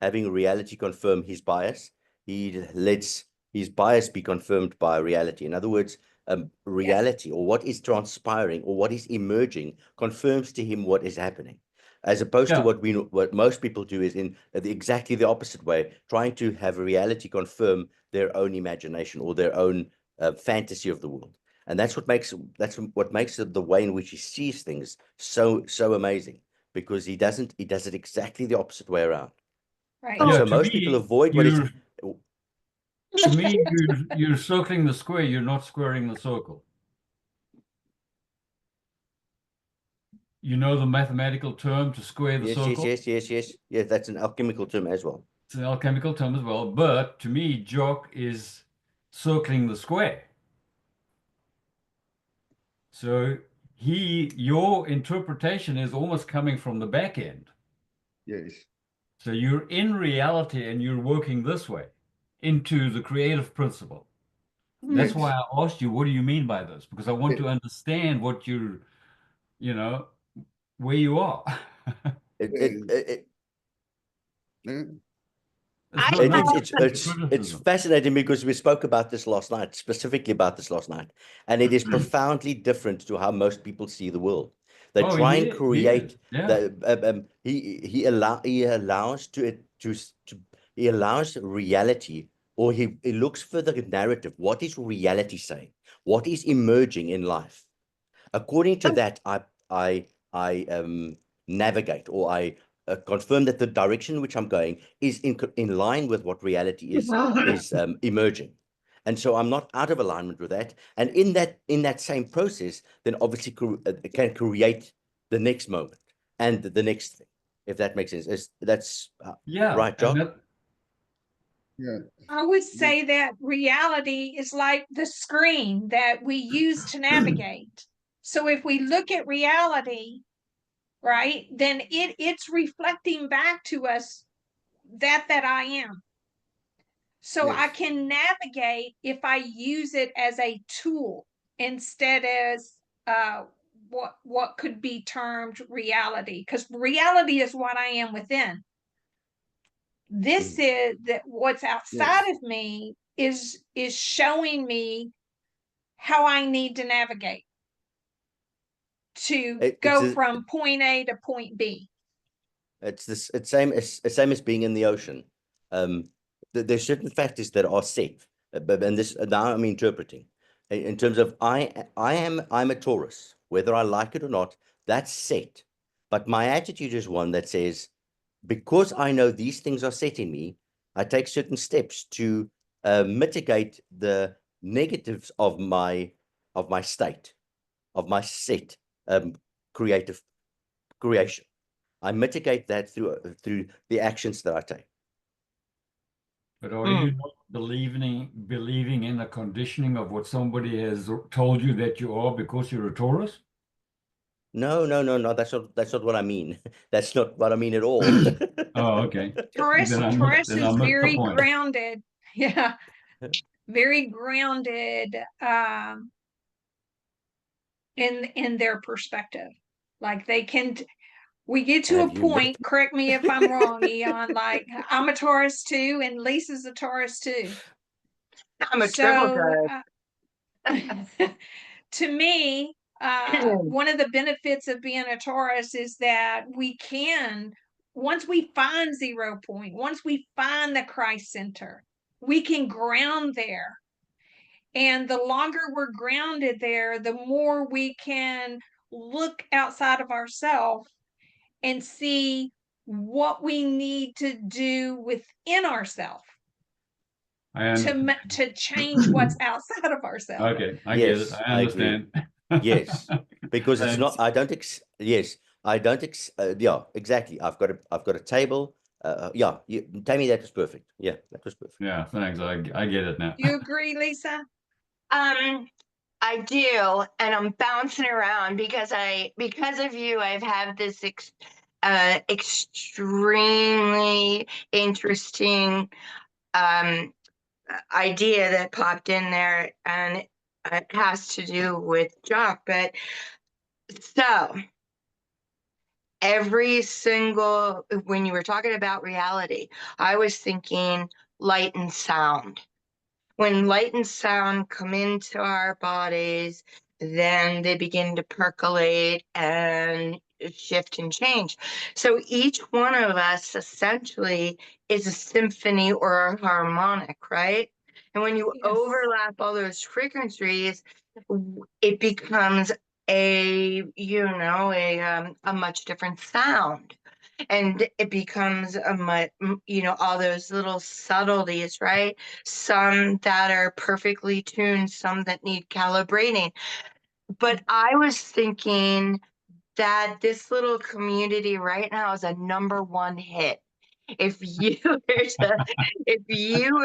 having reality confirm his bias, he lets his bias be confirmed by reality. In other words, Yes. reality or what is transpiring or what is emerging confirms to him what is happening, as opposed to Yeah. what most people do is in exactly the opposite way, trying to have reality confirm their own imagination or their own fantasy of the world. And that's what makes the way in which he sees things so amazing, because he does it exactly the opposite way around. Right. And Yeah, so most people avoid what is. to me, you're circling the square, you're not squaring the circle. You know the mathematical term to square the circle? Yes. That's an alchemical term as well. It's an alchemical term as well, but to me, Jock is circling the square. So your interpretation is almost coming from the back end. Yes. So you're in reality and you're working this way into the creative principle. That's Yes. why I asked you, what do you mean by this? Because I want It, to understand what you know, where you are. It, it, uh, it, uh, It's I not, It, not thought- it's criticism. fascinating because we spoke about this last night, specifically about this last night, and it is profoundly different to how most people see the world. They Oh, try and he is. create Yeah. the he allows he allows reality, or he looks for the narrative. What is reality saying? What is emerging in life? According to that, I navigate, or I confirm that the direction in which I'm going is in line with what reality is emerging. And so I'm not out of alignment with that. And in that same process, then obviously can create the next moment and the next thing, if that makes sense. That's Yeah. right, And Jock? that, Yeah. I would say that reality is like the screen that we use to navigate. So if we look at reality, right, then it's reflecting back to us that I am. So I Yes. can navigate if I use it as a tool instead as what could be termed reality, because reality is what I am within. This is that what's outside Yes. of me is showing me how I need to navigate to go from point A to point B. It's same as being in the ocean. There's certain factors that are set, and this now I'm interpreting in terms of I'm a Taurus, whether I like it or not, that's set. But my attitude is one that says, because I know these things are set in me, I take certain steps to mitigate the negatives of my state, of my set creative creation. I mitigate that through the actions that I take. but are you not believing in the conditioning of what somebody has told you that you are because you're a Taurus? No. That's not what I mean. That's not what I mean at all. Oh, okay. Taurus Then I is missed the very point. grounded. Yeah. Very grounded in their perspective. Like they can we get to Have a you met? point, correct me if I'm wrong, Eon, like I'm a Taurus too, and Lisa's a Taurus too. I'm a triple So to me, Taurus. one of the benefits of being a Taurus is that we can, once we find 0 point, once we find the Christ center, we can ground there. And the longer we're grounded there, the more we can look outside of ourselves and see what we need to do within ourselves to change what's outside of ourselves. Okay, I get it. Yes, I I agree. understand. Yes, because it's not. Thanks. I don't. Yeah, exactly. I've got a table. Yeah, Tammy, that was perfect. Yeah, that was perfect. Yeah, thanks. I get it now. You agree, Lisa? I do, and I'm bouncing around because of you, I've had this extremely interesting idea that popped in there, and it has to do with Jock. But so every single, when you were talking about reality, I was thinking light and sound. When light and sound come into our bodies, then they begin to percolate and shift and change. So each one of us essentially is a symphony or a harmonic, right? And when you Yes. overlap all those frequencies, it becomes a much different sound. And it becomes all those little subtleties, right? Some that are perfectly tuned, some that need calibrating. But I was thinking that this little community right now is a #1 hit. If you were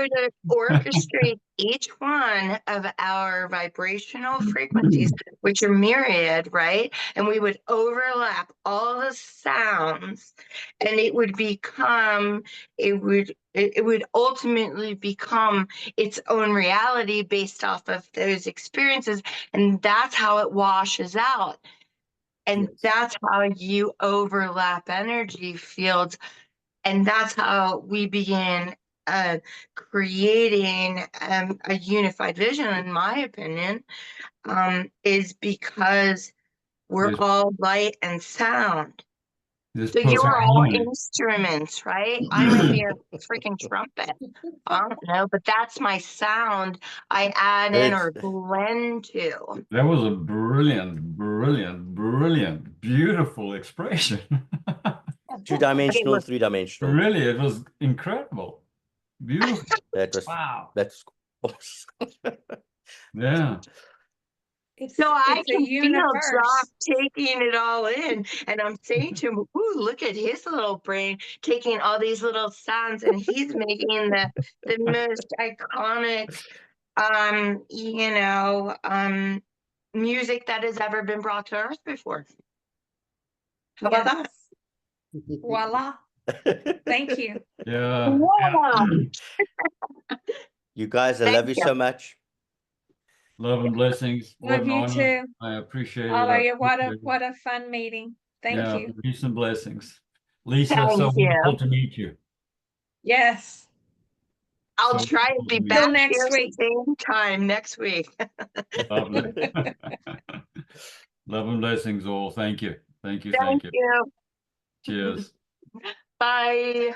to orchestrate each one of our vibrational frequencies, which are myriad, right? And we would overlap all the sounds, and it would ultimately become its own reality based off of those experiences. And that's how it washes out. And Yes. that's how you overlap energy fields. And that's how we begin creating a unified vision, in my opinion, is because we're There's- all light and sound. There's So perfect you're all harmony. instruments, right? I might be a freaking trumpet. I don't know, but that's my sound I add in or It's- blend to. That was a brilliant, beautiful expression. Two-dimensional, was- three-dimensional. Really, it was incredible. Beautiful. That was Wow. that's awesome. Yeah. So I it's a can feel universe. Jock taking it all in. And I'm saying to him, ooh, look at his little brain taking all these little sounds, and he's making the most iconic music that has ever been brought to earth before. How about that? Yes. Voila. Thank you. Yeah. Wow. You guys, I Thank love you you. so much. Love and blessings. What Love an you honor. too. I appreciate it. Oh, I yeah, appreciate it. what a fun meeting. Thank Yeah, you. peace and blessings. Lisa, Thank so you. wonderful to meet you. Yes. I'll So try to wonderful be to meet back Till here next at the week. same time next week. Lovely. Love and blessings all. Thank you. Thank you. Thank Thank you. you. Cheers. Bye.